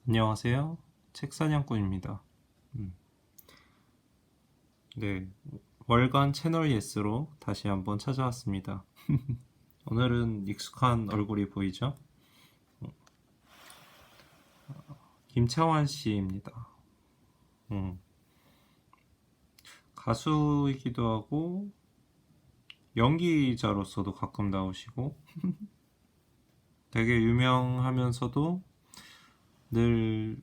안녕하세요. 책사냥꾼입니다. 음, 네, 월간 채널 예스로 다시 한번 찾아왔습니다. 오늘은 익숙한 얼굴이 보이죠? 김창완 씨입니다. 음, 가수이기도 하고 연기자로서도 가끔 나오시고 되게 유명하면서도 늘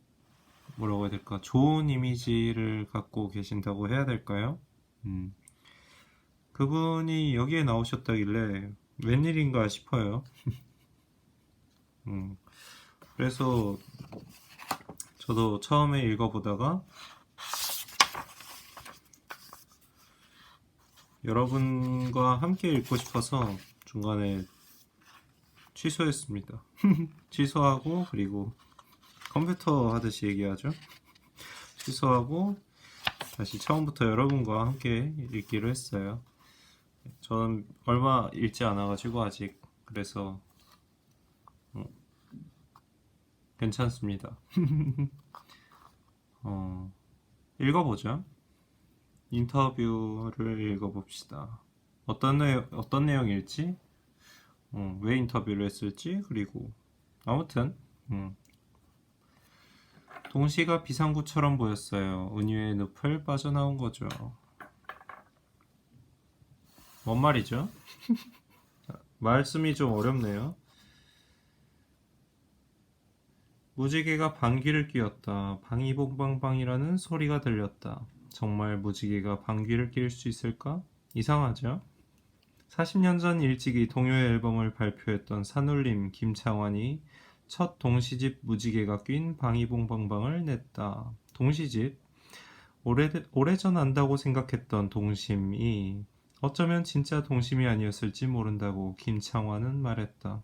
뭐라고 해야 될까? 좋은 이미지를 갖고 계신다고 해야 될까요? 음, 그분이 여기에 나오셨다길래 웬일인가 싶어요. 음, 그래서 저도 처음에 읽어보다가 여러분과 함께 읽고 싶어서 중간에 취소했습니다. 취소하고 그리고 컴퓨터 하듯이 얘기하죠. 취소하고 다시 처음부터 여러분과 함께 읽기로 했어요. 저는 얼마 읽지 않아가지고 아직 그래서 괜찮습니다. 읽어보죠. 인터뷰를 읽어봅시다. 어떤 내용일지, 왜 인터뷰를 했을지, 그리고 아무튼 동시가 비상구처럼 보였어요. 은유의 늪을 빠져나온 거죠. 뭔 말이죠? 말씀이 좀 어렵네요. 무지개가 방귀를 뀌었다. 방이봉방방이라는 소리가 들렸다. 정말 무지개가 방귀를 낄 수 있을까? 이상하죠? 40년 전 일찍이 동요 앨범을 발표했던 산울림 김창완이 첫 동시집 무지개가 낀 방이봉방방을 냈다. 동시집? 오래전 안다고 생각했던 동심이 어쩌면 진짜 동심이 아니었을지 모른다고 김창완은 말했다.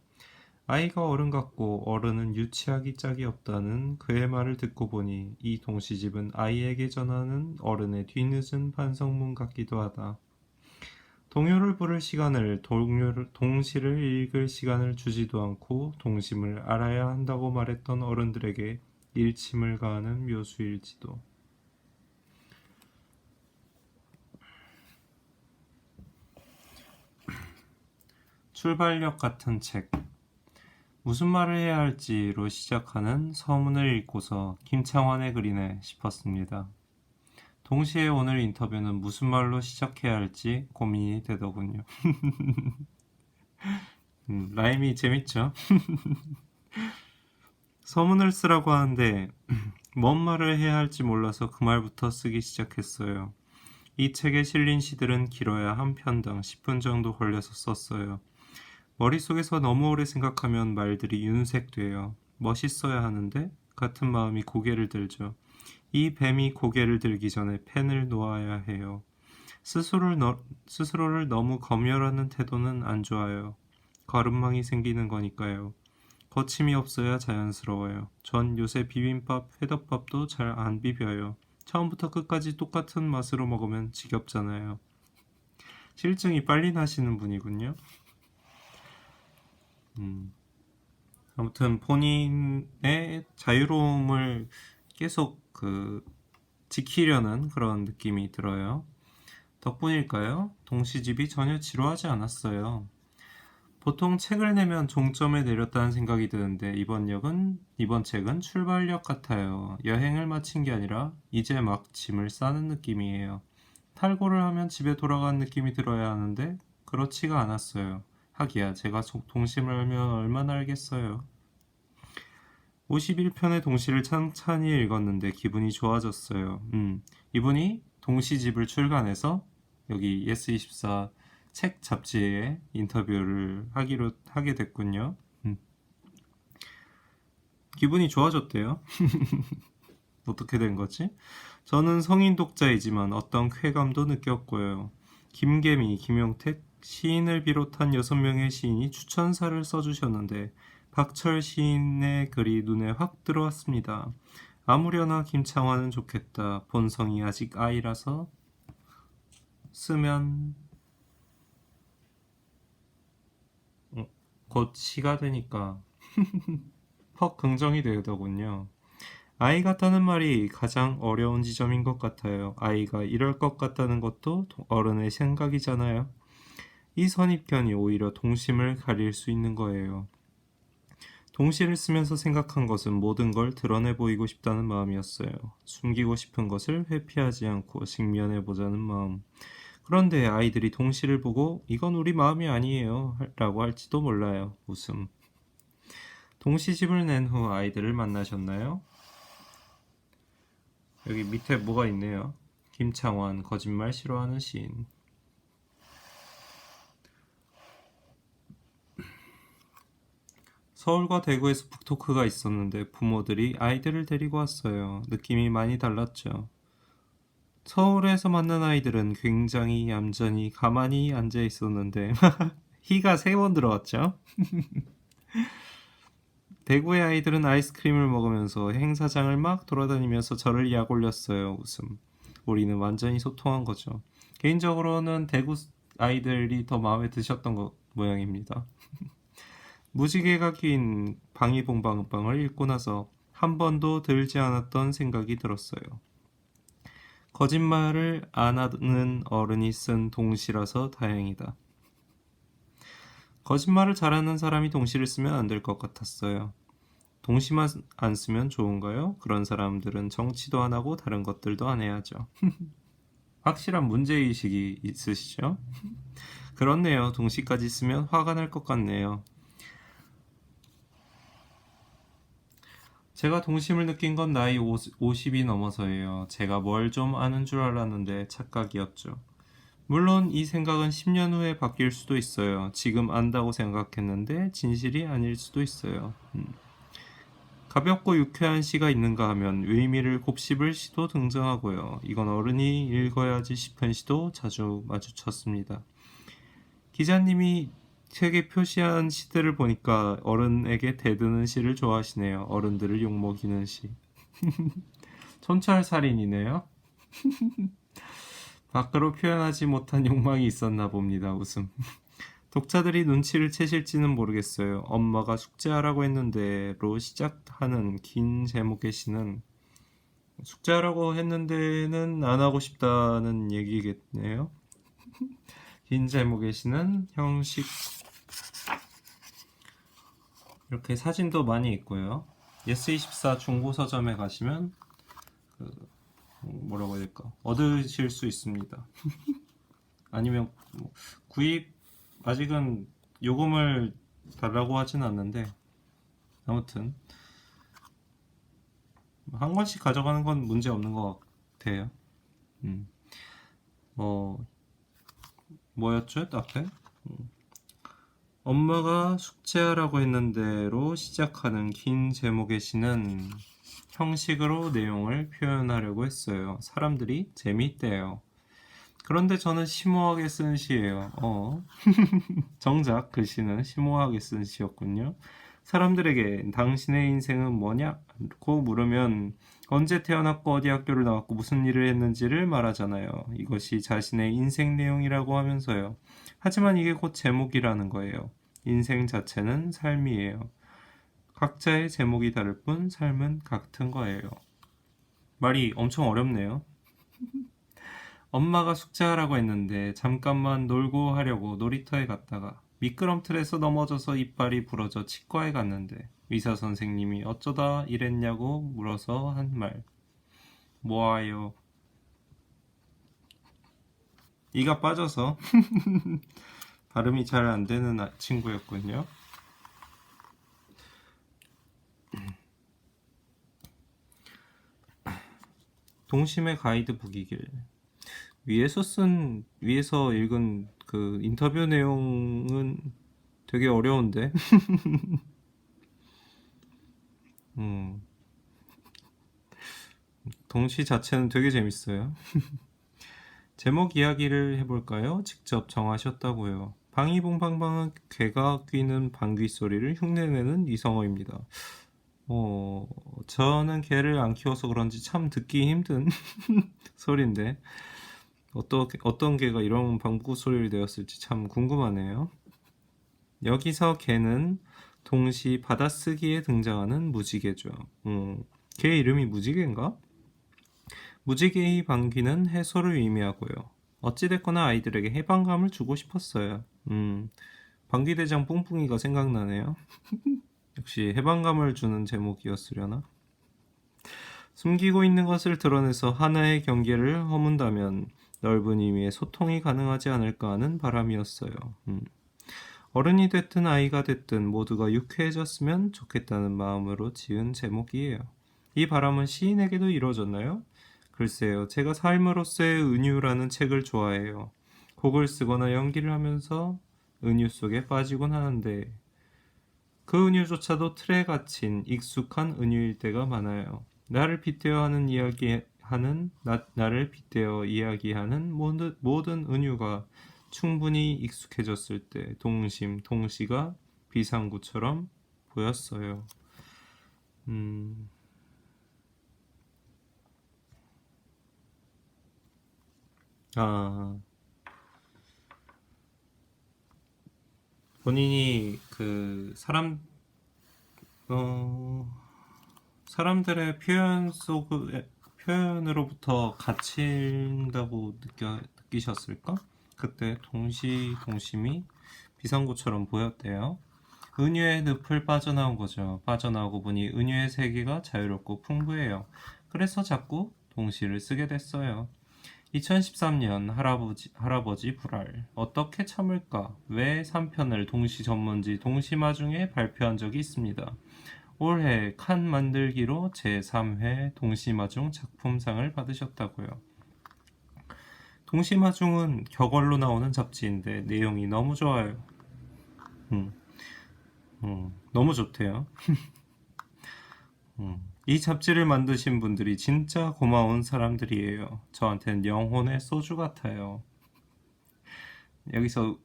아이가 어른 같고 어른은 유치하기 짝이 없다는 그의 말을 듣고 보니 이 동시집은 아이에게 전하는 어른의 뒤늦은 반성문 같기도 하다. 동요를 부를 시간을, 동시를 읽을 시간을 주지도 않고 동심을 알아야 한다고 말했던 어른들에게 일침을 가하는 묘수일지도. 출발력 같은 책. 무슨 말을 해야 할지로 시작하는 서문을 읽고서 김창완의 글이네 싶었습니다. 동시에 오늘 인터뷰는 무슨 말로 시작해야 할지 고민이 되더군요. 라임이 재밌죠? 서문을 쓰라고 하는데 뭔 말을 해야 할지 몰라서 그 말부터 쓰기 시작했어요. 이 책에 실린 시들은 길어야 한 편당 10분 정도 걸려서 썼어요. 머릿속에서 너무 오래 생각하면 말들이 윤색돼요. 멋있어야 하는데 같은 마음이 고개를 들죠. 이 뱀이 고개를 들기 전에 펜을 놓아야 해요. 스스로를 너무 검열하는 태도는 안 좋아요. 걸음망이 생기는 거니까요. 거침이 없어야 자연스러워요. 전 요새 비빔밥, 회덮밥도 잘 안 비벼요. 처음부터 끝까지 똑같은 맛으로 먹으면 지겹잖아요. 실증이 빨리 나시는 분이군요. 아무튼 본인의 자유로움을 계속 지키려는 그런 느낌이 들어요. 덕분일까요? 동시집이 전혀 지루하지 않았어요. 보통 책을 내면 종점에 내렸다는 생각이 드는데 이번 책은 출발력 같아요. 여행을 마친 게 아니라 이제 막 짐을 싸는 느낌이에요. 탈고를 하면 집에 돌아간 느낌이 들어야 하는데 그렇지가 않았어요. 하기야 제가 동심을 알면 얼마나 알겠어요. 51편의 동시를 찬찬히 읽었는데 기분이 좋아졌어요. 이분이 동시집을 출간해서 여기 예스24 책 잡지에 인터뷰를 하게 됐군요. 기분이 좋아졌대요. 어떻게 된 거지? 저는 성인 독자이지만 어떤 쾌감도 느꼈고요. 김계미, 김용택, 시인을 비롯한 6명의 시인이 추천사를 써주셨는데 박철 시인의 글이 눈에 확 들어왔습니다. 아무려나 김창완은 좋겠다. 본성이 아직 아이라서 쓰면 곧 시가 되니까 퍽 긍정이 되더군요. 아이 같다는 말이 가장 어려운 지점인 것 같아요. 아이가 이럴 것 같다는 것도 어른의 생각이잖아요. 이 선입견이 오히려 동심을 가릴 수 있는 거예요. 동시를 쓰면서 생각한 것은 모든 걸 드러내 보이고 싶다는 마음이었어요. 숨기고 싶은 것을 회피하지 않고 직면해 보자는 마음. 그런데 아이들이 동시를 보고 이건 우리 마음이 아니에요 라고 할지도 몰라요. 웃음. 동시집을 낸 후 아이들을 만나셨나요? 여기 밑에 뭐가 있네요. 김창완, 거짓말 싫어하는 시인. 서울과 대구에서 북토크가 있었는데 부모들이 아이들을 데리고 왔어요. 느낌이 많이 달랐죠. 서울에서 만난 아이들은 굉장히 얌전히 가만히 앉아 있었는데 희가 3번 들어왔죠. 대구의 아이들은 아이스크림을 먹으면서 행사장을 막 돌아다니면서 저를 약 올렸어요. 웃음. 우리는 완전히 소통한 거죠. 개인적으로는 대구 아이들이 더 마음에 드셨던 것 모양입니다. 무지개가 낀 방이봉방방을 읽고 나서 한 번도 들지 않았던 생각이 들었어요. 거짓말을 안 하는 어른이 쓴 동시라서 다행이다. 거짓말을 잘하는 사람이 동시를 쓰면 안 될 것 같았어요. 동시만 안 쓰면 좋은가요? 그런 사람들은 정치도 안 하고 다른 것들도 안 해야죠. 확실한 문제의식이 있으시죠? 그렇네요. 동시까지 쓰면 화가 날 것 같네요. 제가 동심을 느낀 건 나이 50이 넘어서예요. 제가 뭘 좀 아는 줄 알았는데 착각이었죠. 물론 이 생각은 10년 후에 바뀔 수도 있어요. 지금 안다고 생각했는데 진실이 아닐 수도 있어요. 가볍고 유쾌한 시가 있는가 하면 의미를 곱씹을 시도 등장하고요. 이건 어른이 읽어야지 싶은 시도 자주 마주쳤습니다. 기자님이 책에 표시한 시들을 보니까 어른에게 대드는 시를 좋아하시네요. 어른들을 욕먹이는 시. 촌철살인이네요. 밖으로 표현하지 못한 욕망이 있었나 봅니다. 웃음. 독자들이 눈치를 채실지는 모르겠어요. 엄마가 숙제하라고 했는데로 시작하는 긴 제목의 시는 숙제하라고 했는데는 안 하고 싶다는 얘기겠네요. 긴 제목의 시는 형식. 이렇게 사진도 많이 있고요. 예스24 중고서점에 가시면 뭐라고 해야 될까? 얻으실 수 있습니다. 아니면 구입 아직은 요금을 달라고 하진 않는데 아무튼 한 권씩 가져가는 건 문제 없는 것 같아요. 뭐였죠? 앞에? 엄마가 숙제하라고 했는데로 시작하는 긴 제목의 시는 형식으로 내용을 표현하려고 했어요. 사람들이 재미있대요. 그런데 저는 심오하게 쓴 시예요. 정작 그 시는 심오하게 쓴 시였군요. 사람들에게 당신의 인생은 뭐냐고 물으면 언제 태어났고 어디 학교를 나왔고 무슨 일을 했는지를 말하잖아요. 이것이 자신의 인생 내용이라고 하면서요. 하지만 이게 곧 제목이라는 거예요. 인생 자체는 삶이에요. 각자의 제목이 다를 뿐 삶은 같은 거예요. 말이 엄청 어렵네요. 엄마가 숙제하라고 했는데 잠깐만 놀고 하려고 놀이터에 갔다가 미끄럼틀에서 넘어져서 이빨이 부러져 치과에 갔는데 의사 선생님이 어쩌다 이랬냐고 물어서 한 말. 뭐아요? 이가 빠져서 발음이 잘 안 되는 친구였군요. 동심의 가이드북이길. 위에서 읽은 그 인터뷰 내용은 되게 어려운데. 동시 자체는 되게 재밌어요. 제목 이야기를 해볼까요? 직접 정하셨다고요. 방이봉방방은 개가 뀌는 방귀 소리를 흉내내는 이성어입니다. 저는 개를 안 키워서 그런지 참 듣기 힘든 소리인데 어떤 개가 이런 방구 소리를 내었을지 참 궁금하네요. 여기서 개는 동시 받아쓰기에 등장하는 무지개죠. 걔 이름이 무지개인가? 무지개의 방귀는 해소를 의미하고요. 어찌됐거나 아이들에게 해방감을 주고 싶었어요. 방귀대장 뿡뿡이가 생각나네요. 역시 해방감을 주는 제목이었으려나? 숨기고 있는 것을 드러내서 하나의 경계를 허문다면 넓은 의미의 소통이 가능하지 않을까 하는 바람이었어요. 어른이 됐든 아이가 됐든 모두가 유쾌해졌으면 좋겠다는 마음으로 지은 제목이에요. 이 바람은 시인에게도 이루어졌나요? 글쎄요, 제가 삶으로서의 은유라는 책을 좋아해요. 곡을 쓰거나 연기를 하면서 은유 속에 빠지곤 하는데 그 은유조차도 틀에 갇힌 익숙한 은유일 때가 많아요. 나를 빗대어 하는 이야기하는 나를 빗대어 이야기하는 모든 은유가 충분히 익숙해졌을 때 동시가 비상구처럼 보였어요. 아, 본인이 어, 사람들의 표현으로부터 갇힌다고 느끼셨을까? 그때 동심이 비상구처럼 보였대요. 은유의 늪을 빠져나온 거죠. 빠져나오고 보니 은유의 세계가 자유롭고 풍부해요. 그래서 자꾸 동시를 쓰게 됐어요. 2013년 할아버지 불알. 어떻게 참을까? 왜 3편을 동시 전문지 동시마중에 발표한 적이 있습니다. 올해 칸 만들기로 제3회 동시마중 작품상을 받으셨다고요. 동시마중은 격언로 나오는 잡지인데 내용이 너무 좋아요. 너무 좋대요. 이 잡지를 만드신 분들이 진짜 고마운 사람들이에요. 저한테는 영혼의 소주 같아요. 여기서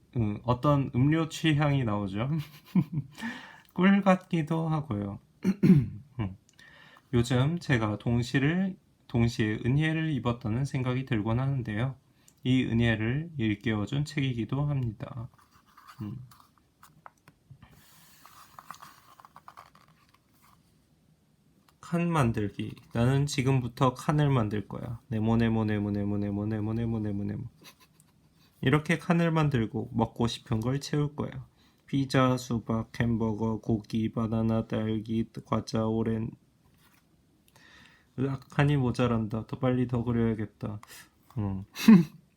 어떤 음료 취향이 나오죠. 꿀 같기도 하고요. 요즘 제가 동시에 은혜를 입었다는 생각이 들곤 하는데요. 이 은혜를 일깨워준 책이기도 합니다. 칸 만들기. 나는 지금부터 칸을 만들 거야. 네모네모네모네모네모네모네모네모네모. 이렇게 칸을 만들고 먹고 싶은 걸 채울 거야. 피자, 수박, 햄버거, 고기, 바나나, 딸기, 과자, 오렌. 으악, 칸이 모자란다. 더 빨리 더 그려야겠다.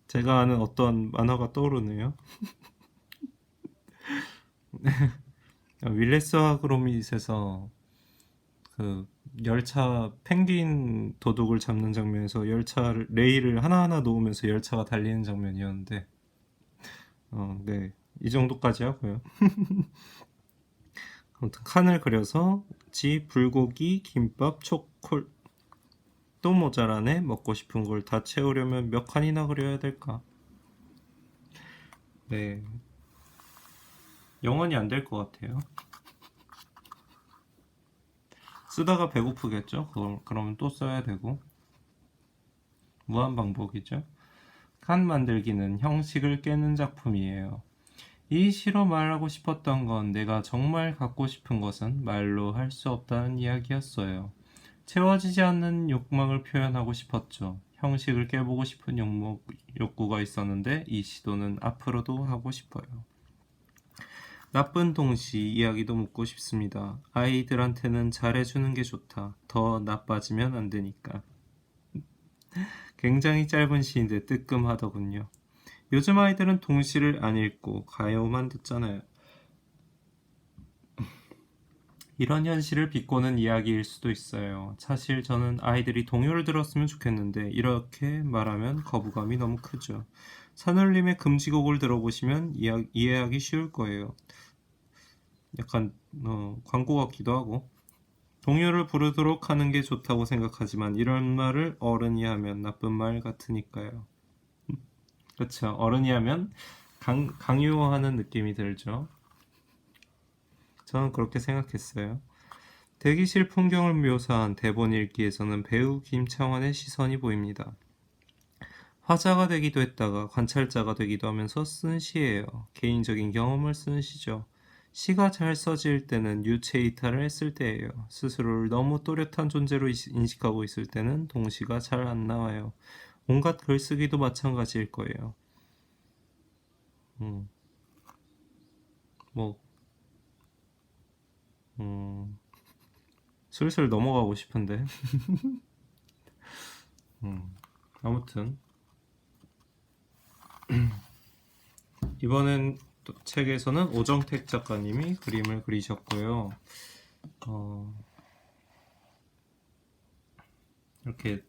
제가 아는 어떤 만화가 떠오르네요. 윌레스와 그로밋에서 그 열차 펭귄 도둑을 잡는 장면에서 열차를 레일을 하나하나 놓으면서 열차가 달리는 장면이었는데 네. 이 정도까지 하고요. 아무튼 칸을 그려서 불고기, 김밥, 초콜 또 모자라네. 먹고 싶은 걸 다 채우려면 몇 칸이나 그려야 될까? 네. 영원히 안 될 것 같아요. 쓰다가 배고프겠죠? 그러면 또 써야 되고 무한 반복이죠. 칸 만들기는 형식을 깨는 작품이에요. 이 시로 말하고 싶었던 건 내가 정말 갖고 싶은 것은 말로 할 수 없다는 이야기였어요. 채워지지 않는 욕망을 표현하고 싶었죠. 형식을 깨보고 싶은 욕구가 있었는데 이 시도는 앞으로도 하고 싶어요. 나쁜 동시 이야기도 묻고 싶습니다. 아이들한테는 잘해주는 게 좋다. 더 나빠지면 안 되니까. 굉장히 짧은 시인데 뜨끔하더군요. 요즘 아이들은 동시를 안 읽고 가요만 듣잖아요. 이런 현실을 비꼬는 이야기일 수도 있어요. 사실 저는 아이들이 동요를 들었으면 좋겠는데 이렇게 말하면 거부감이 너무 크죠. 산울림의 금지곡을 들어보시면 이해하기 쉬울 거예요. 약간 광고 같기도 하고. 동요를 부르도록 하는 게 좋다고 생각하지만 이런 말을 어른이 하면 나쁜 말 같으니까요. 그렇죠. 어른이 하면 강요하는 느낌이 들죠. 저는 그렇게 생각했어요. 대기실 풍경을 묘사한 대본 읽기에서는 배우 김창완의 시선이 보입니다. 화자가 되기도 했다가 관찰자가 되기도 하면서 쓴 시예요. 개인적인 경험을 쓴 시죠. 시가 잘 써질 때는 유체 이탈을 했을 때예요. 스스로를 너무 또렷한 존재로 인식하고 있을 때는 동시가 잘 안 나와요. 온갖 글쓰기도 마찬가지일 거예요. 음, 뭐, 슬슬 넘어가고 싶은데. 아무튼 이번엔 또 책에서는 오정택 작가님이 그림을 그리셨고요. 이렇게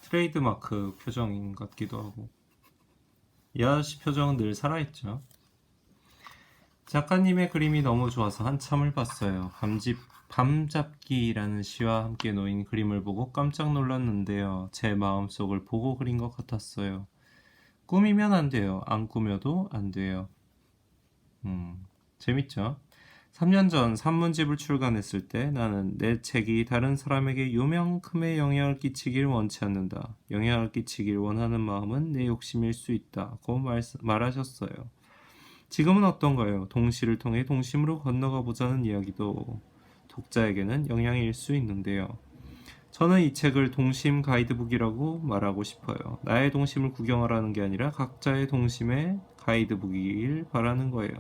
트레이드마크 표정인 것 같기도 하고, 이 아저씨 표정은 늘 살아있죠. 작가님의 그림이 너무 좋아서 한참을 봤어요. 밤잡기라는 시와 함께 놓인 그림을 보고 깜짝 놀랐는데요. 제 마음속을 보고 그린 것 같았어요. 꾸미면 안 돼요. 안 꾸며도 안 돼요. 재밌죠? 3년 전 산문집을 출간했을 때 나는 내 책이 다른 사람에게 요만큼의 영향을 끼치길 원치 않는다. 영향을 끼치길 원하는 마음은 내 욕심일 수 있다고 말하셨어요. 지금은 어떤가요? 동시를 통해 동심으로 건너가 보자는 이야기도 독자에게는 영향일 수 있는데요. 저는 이 책을 동심 가이드북이라고 말하고 싶어요. 나의 동심을 구경하라는 게 아니라 각자의 동심의 가이드북이길 바라는 거예요.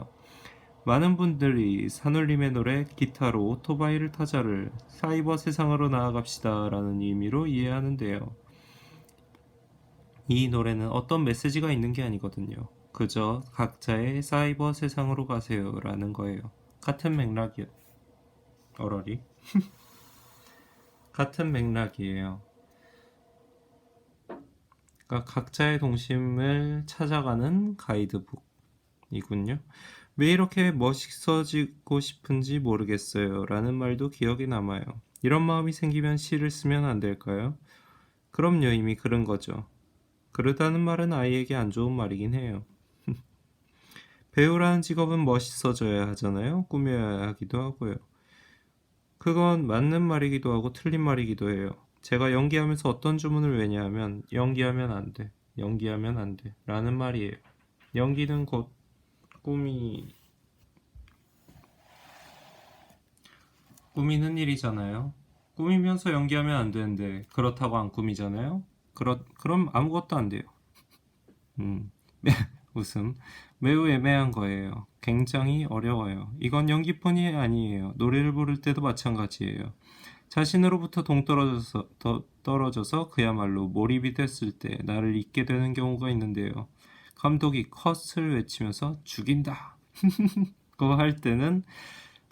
많은 분들이 산울림의 노래 기타로 오토바이를 타자를 사이버 세상으로 나아갑시다 라는 의미로 이해하는데요. 이 노래는 어떤 메시지가 있는 게 아니거든요. 그저 각자의 사이버 세상으로 가세요 라는 거예요. 같은 맥락이요. 어러리. 같은 맥락이에요. 그러니까 각자의 동심을 찾아가는 가이드북이군요. 왜 이렇게 멋있어지고 싶은지 모르겠어요 라는 말도 기억에 남아요. 이런 마음이 생기면 시를 쓰면 안 될까요? 그럼요, 이미 그런 거죠. 그러다는 말은 아이에게 안 좋은 말이긴 해요. 배우라는 직업은 멋있어져야 하잖아요. 꾸며야 하기도 하고요. 그건 맞는 말이기도 하고 틀린 말이기도 해요. 제가 연기하면서 어떤 주문을 외냐하면 연기하면 안 돼. 연기하면 안 돼. 라는 말이에요. 연기는 곧 꾸미는 일이잖아요. 꾸미면서 연기하면 안 되는데 그렇다고 안 꾸미잖아요. 그럼 아무것도 안 돼요. 음, 웃음. 매우 애매한 거예요. 굉장히 어려워요. 이건 연기뿐이 아니에요. 노래를 부를 때도 마찬가지예요. 자신으로부터 떨어져서 그야말로 몰입이 됐을 때 나를 잊게 되는 경우가 있는데요. 감독이 컷을 외치면서 죽인다! 그거 할 때는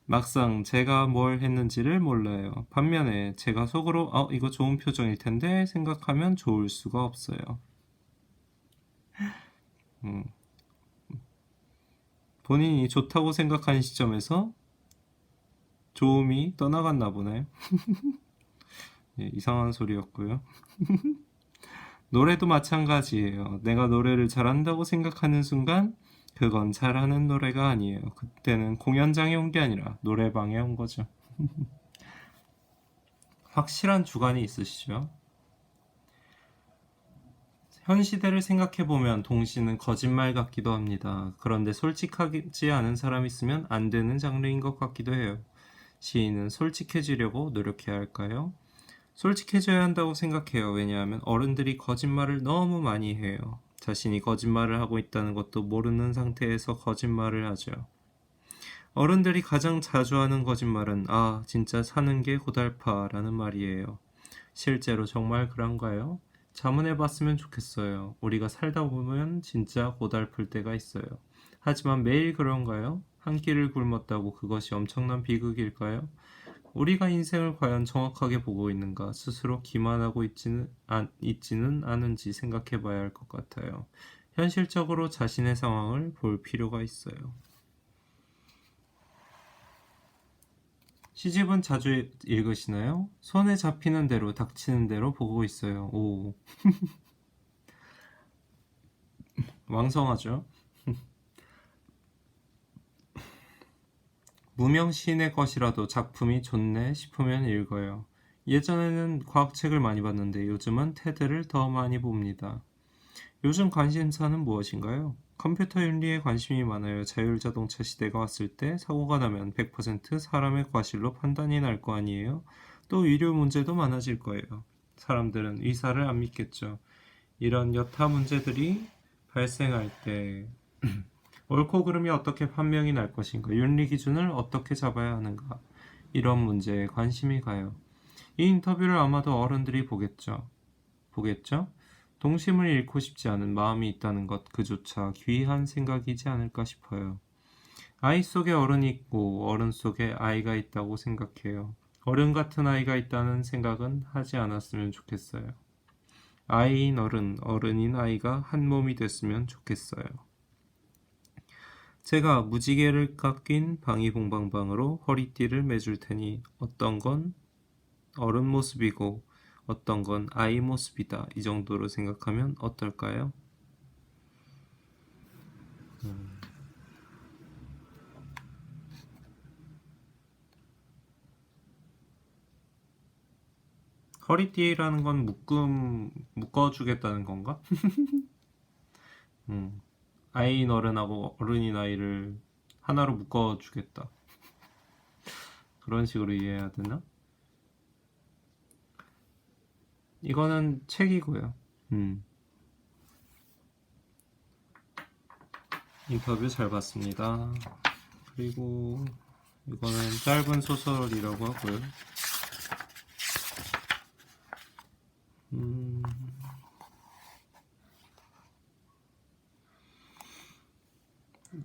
막상 제가 뭘 했는지를 몰라요. 반면에 제가 속으로 이거 좋은 표정일 텐데 생각하면 좋을 수가 없어요. 음, 본인이 좋다고 생각한 시점에서 좋음이 떠나갔나 보네. 예, 이상한 소리였고요. 노래도 마찬가지예요. 내가 노래를 잘한다고 생각하는 순간 그건 잘하는 노래가 아니에요. 그때는 공연장에 온 게 아니라 노래방에 온 거죠. 확실한 주관이 있으시죠? 현 시대를 생각해보면 동시는 거짓말 같기도 합니다. 그런데 솔직하지 않은 사람 있으면 안 되는 장르인 것 같기도 해요. 시인은 솔직해지려고 노력해야 할까요? 솔직해져야 한다고 생각해요. 왜냐하면 어른들이 거짓말을 너무 많이 해요. 자신이 거짓말을 하고 있다는 것도 모르는 상태에서 거짓말을 하죠. 어른들이 가장 자주 하는 거짓말은 진짜 사는 게 고달파라는 말이에요. 실제로 정말 그런가요? 자문해봤으면 좋겠어요. 우리가 살다 보면 진짜 고달플 때가 있어요. 하지만 매일 그런가요? 한 끼를 굶었다고 그것이 엄청난 비극일까요? 우리가 인생을 과연 정확하게 보고 있는가 스스로 기만하고 있지는 않은지 생각해 봐야 할 것 같아요. 현실적으로 자신의 상황을 볼 필요가 있어요. 시집은 자주 읽으시나요? 손에 잡히는 대로 닥치는 대로 보고 있어요. 오, 왕성하죠? 무명 시인의 것이라도 작품이 좋네 싶으면 읽어요. 예전에는 과학책을 많이 봤는데 요즘은 테드를 더 많이 봅니다. 요즘 관심사는 무엇인가요? 컴퓨터 윤리에 관심이 많아요. 자율자동차 시대가 왔을 때 사고가 나면 100% 사람의 과실로 판단이 날 거 아니에요? 또 의료 문제도 많아질 거예요. 사람들은 의사를 안 믿겠죠. 이런 여타 문제들이 발생할 때 옳고 그름이 어떻게 판명이 날 것인가, 윤리 기준을 어떻게 잡아야 하는가, 이런 문제에 관심이 가요. 이 인터뷰를 아마도 어른들이 보겠죠. 동심을 잃고 싶지 않은 마음이 있다는 것 그조차 귀한 생각이지 않을까 싶어요. 아이 속에 어른이 있고 어른 속에 아이가 있다고 생각해요. 어른 같은 아이가 있다는 생각은 하지 않았으면 좋겠어요. 아이인 어른, 어른인 아이가 한 몸이 됐으면 좋겠어요. 제가 무지개를 깎인 방이봉방방으로 허리띠를 매줄 테니 어떤 건 어른 모습이고 어떤 건 아이 모습이다. 이 정도로 생각하면 어떨까요? 허리띠라는 건 묶어주겠다는 건가? 아이인 어른하고 어른인 아이를 하나로 묶어주겠다. 그런 식으로 이해해야 되나? 이거는 책이고요. 인터뷰 잘 봤습니다. 그리고 이거는 짧은 소설이라고 하고요.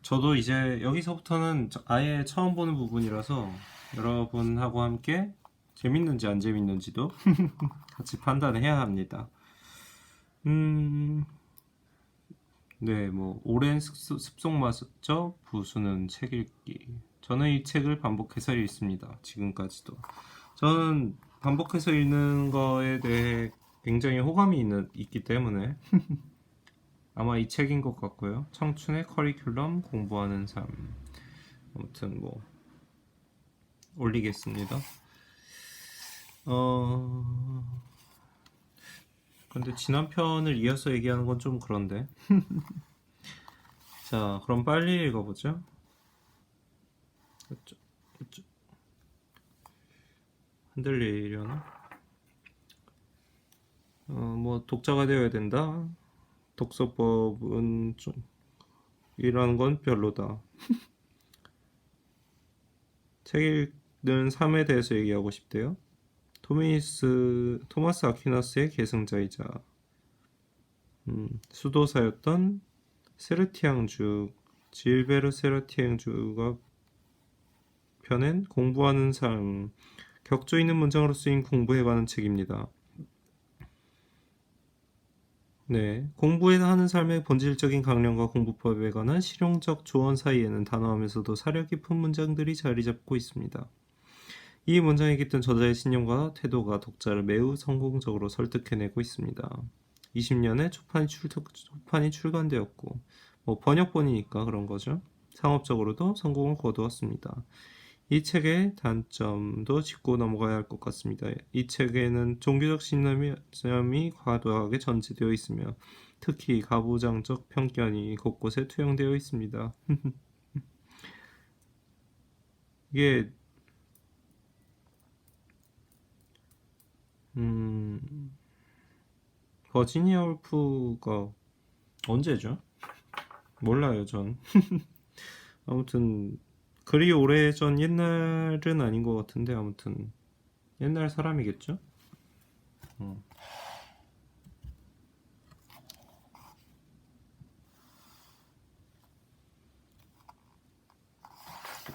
저도 이제 여기서부터는 아예 처음 보는 부분이라서 여러분하고 함께 재밌는지 안 재밌는지도 같이 판단을 해야 합니다. 네, 뭐 오랜 습속마저 부수는 책 읽기. 저는 이 책을 반복해서 읽습니다. 지금까지도. 저는 반복해서 읽는 거에 대해 굉장히 호감이 있기 때문에 아마 이 책인 것 같고요. 청춘의 커리큘럼 공부하는 삶. 아무튼 뭐 올리겠습니다. 근데 지난 편을 이어서 얘기하는 건 좀 그런데. 자, 그럼 빨리 읽어보죠. 그쪽, 그쪽. 흔들리려나? 뭐 독자가 되어야 된다. 독서법은 좀 이런 건 별로다. 책 읽는 삶에 대해서 얘기하고 싶대요. 토마스 아퀴나스의 계승자이자 수도사였던 세르티앙주 질베르 세르티앙주가 펴낸 공부하는 삶, 격조 있는 문장으로 쓰인 공부에 관한 책입니다. 네, 공부에 하는 삶의 본질적인 강령과 공부법에 관한 실용적 조언 사이에는 단호하면서도 사려 깊은 문장들이 자리 잡고 있습니다. 이 문장에 깃든 저자의 신념과 태도가 독자를 매우 성공적으로 설득해내고 있습니다. 20년에 초판이 출간되었고, 뭐 번역본이니까 그런 거죠. 상업적으로도 성공을 거두었습니다. 이 책의 단점도 짚고 넘어가야 할 것 같습니다. 이 책에는 종교적 신념이 과도하게 전제되어 있으며 특히 가부장적 편견이 곳곳에 투영되어 있습니다. 이게 버지니아 울프가 언제죠? 몰라요, 전. 아무튼 그리 오래전 옛날은 아닌 것 같은데 아무튼 옛날 사람이겠죠?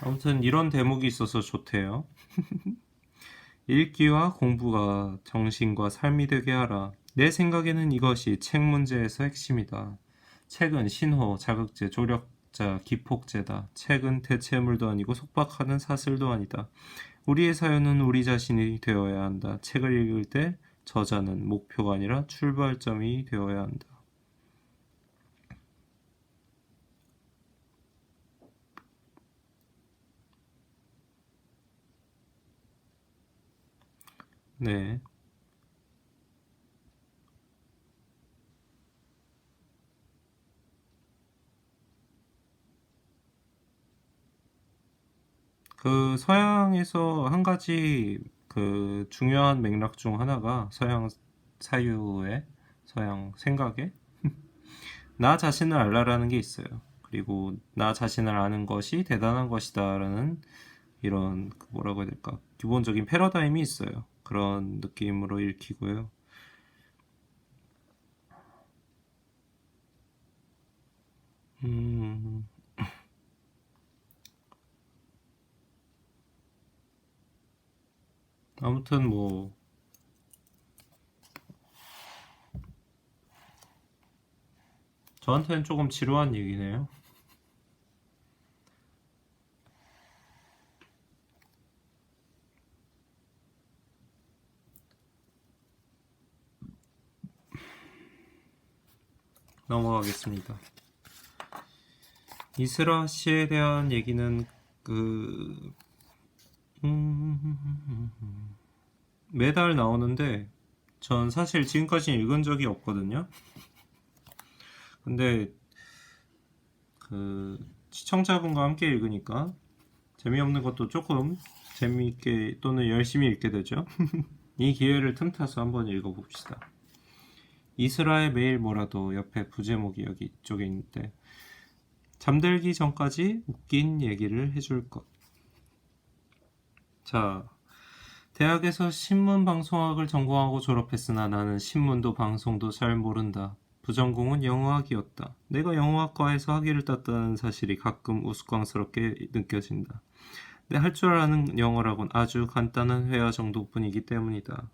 아무튼 이런 대목이 있어서 좋대요. 읽기와 공부가 정신과 삶이 되게 하라. 내 생각에는 이것이 책 문제에서 핵심이다. 책은 신호, 자극제, 조력자, 기폭제다. 책은 대체물도 아니고 속박하는 사슬도 아니다. 우리의 사연은 우리 자신이 되어야 한다. 책을 읽을 때 저자는 목표가 아니라 출발점이 되어야 한다. 네. 그 서양에서 한 가지 그 중요한 맥락 중 하나가 서양 사유의 서양 생각에 나 자신을 알라라는 게 있어요. 그리고 나 자신을 아는 것이 대단한 것이다라는 이런 그 뭐라고 해야 될까? 기본적인 패러다임이 있어요. 그런 느낌으로 읽히고요. 음, 아무튼 뭐 저한테는 조금 지루한 얘기네요. 넘어가겠습니다. 이스라 씨에 대한 얘기는 그 매달 나오는데 전 사실 지금까지 읽은 적이 없거든요. 근데 그 시청자분과 함께 읽으니까 재미없는 것도 조금 재미있게 또는 열심히 읽게 되죠. 이 기회를 틈타서 한번 읽어봅시다. 이스라엘 매일 뭐라도 옆에 부제목이 여기 이쪽에 있는데 잠들기 전까지 웃긴 얘기를 해줄 것. 자, 대학에서 신문방송학을 전공하고 졸업했으나 나는 신문도 방송도 잘 모른다. 부전공은 영어학이었다. 내가 영어학과에서 학위를 땄다는 사실이 가끔 우스꽝스럽게 느껴진다. 내 할 줄 아는 영어라곤 아주 간단한 회화 정도뿐이기 때문이다.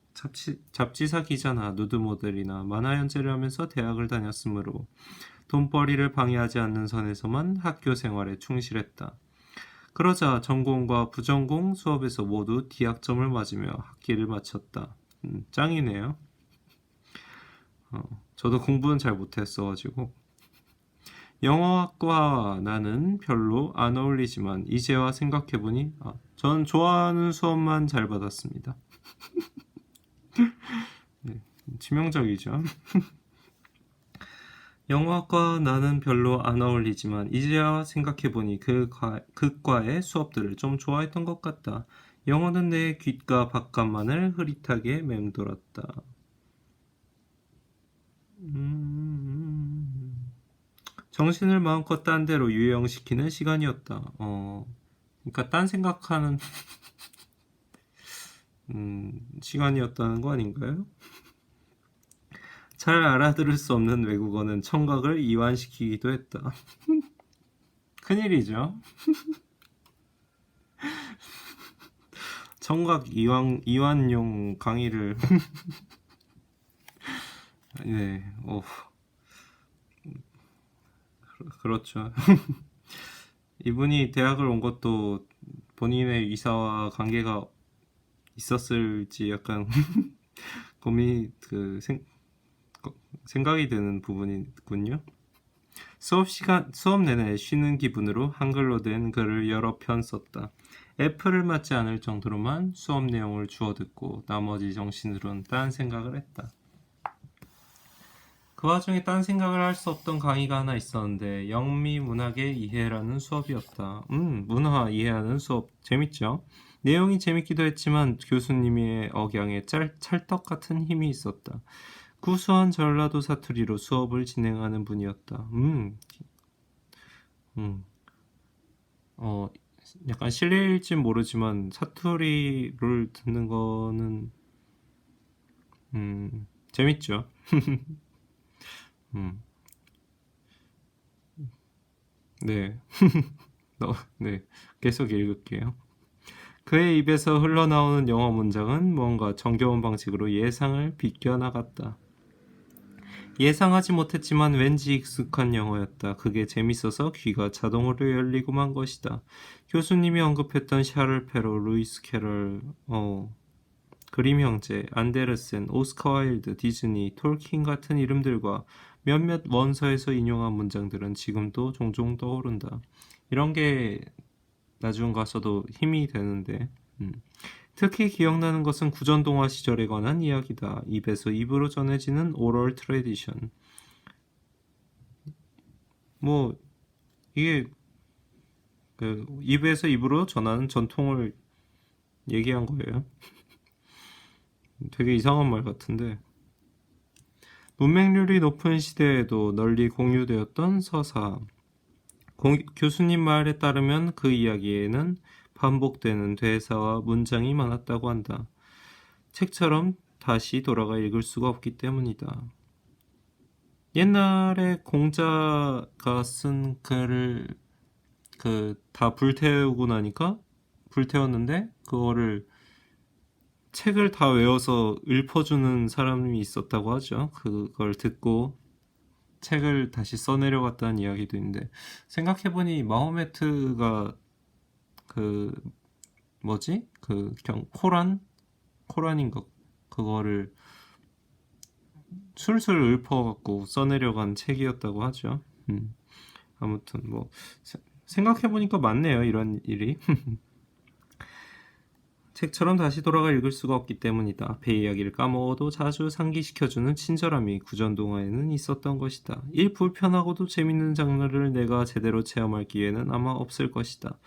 잡지사 기자나 누드 모델이나 만화 연재를 하면서 대학을 다녔으므로 돈벌이를 방해하지 않는 선에서만 학교 생활에 충실했다. 그러자 전공과 부전공 수업에서 모두 D학점을 맞으며 학기를 마쳤다. 짱이네요. 저도 공부는 잘 못했어가지고. 영어학과 나는 별로 안 어울리지만 이제와 생각해보니 전 좋아하는 수업만 잘 받았습니다. 네, 치명적이죠. 영어학과 나는 별로 안 어울리지만 이제야 생각해보니 그 과의 수업들을 좀 좋아했던 것 같다. 영어는 내 귓가 바깥만을 흐릿하게 맴돌았다. 정신을 마음껏 딴 데로 유영시키는 시간이었다. 그러니까 딴 생각하는 시간이었다는 거 아닌가요? 잘 알아들을 수 없는 외국어는 청각을 이완시키기도 했다. 큰일이죠. 청각 이완용 강의를 네, 그렇죠. 이분이 대학을 온 것도 본인의 이사와 관계가 있었을지 약간 고민이 생각이 드는 부분이군요. 수업 내내 쉬는 기분으로 한글로 된 글을 여러 편 썼다. F를 맞지 않을 정도로만 수업 내용을 주워 듣고 나머지 정신으로는 딴 생각을 했다. 그 와중에 딴 생각을 할 수 없던 강의가 하나 있었는데 영미 문학의 이해라는 수업이었다. 문화 이해하는 수업 재밌죠? 내용이 재밌기도 했지만 교수님의 억양에 찰떡 같은 힘이 있었다. 구수한 전라도 사투리로 수업을 진행하는 분이었다. 약간 실례일진 모르지만 사투리를 듣는 거는 재밌죠. 음, 네. 네. 계속 읽을게요. 그의 입에서 흘러나오는 영어 문장은 뭔가 정겨운 방식으로 예상을 비껴나갔다. 예상하지 못했지만 왠지 익숙한 영어였다. 그게 재밌어서 귀가 자동으로 열리고만 것이다. 교수님이 언급했던 샤를 페로, 루이스 캐럴, 그림 형제, 안데르센, 오스카 와일드, 디즈니, 톨킨 같은 이름들과 몇몇 원서에서 인용한 문장들은 지금도 종종 떠오른다. 이런 게 나중 가서도 힘이 되는데 특히 기억나는 것은 구전동화 시절에 관한 이야기다. 입에서 입으로 전해지는 오럴 트래디션. 뭐 이게 그 입에서 입으로 전하는 전통을 얘기한 거예요. 되게 이상한 말 같은데. 문맹률이 높은 시대에도 널리 공유되었던 서사. 교수님 말에 따르면 그 이야기에는 반복되는 대사와 문장이 많았다고 한다. 책처럼 다시 돌아가 읽을 수가 없기 때문이다. 옛날에 공자가 쓴 글을 다 불태우고 나니까 불태웠는데 그거를 책을 다 외워서 읊어주는 사람이 있었다고 하죠. 그걸 듣고 책을 다시 써내려갔다는 이야기도 있는데 생각해보니 마호메트가 그 뭐지? 코란인가 그거를 술술 읊어갖고 써내려간 책이었다고 하죠. 아무튼 뭐 생각해보니까 많네요. 이런 일이. 책처럼 다시 돌아가 읽을 수가 없기 때문이다. 배 이야기를 까먹어도 자주 상기시켜주는 친절함이 구전동화에는 있었던 것이다. 이 불편하고도 재밌는 장르를 내가 제대로 체험할 기회는 아마 없을 것이다.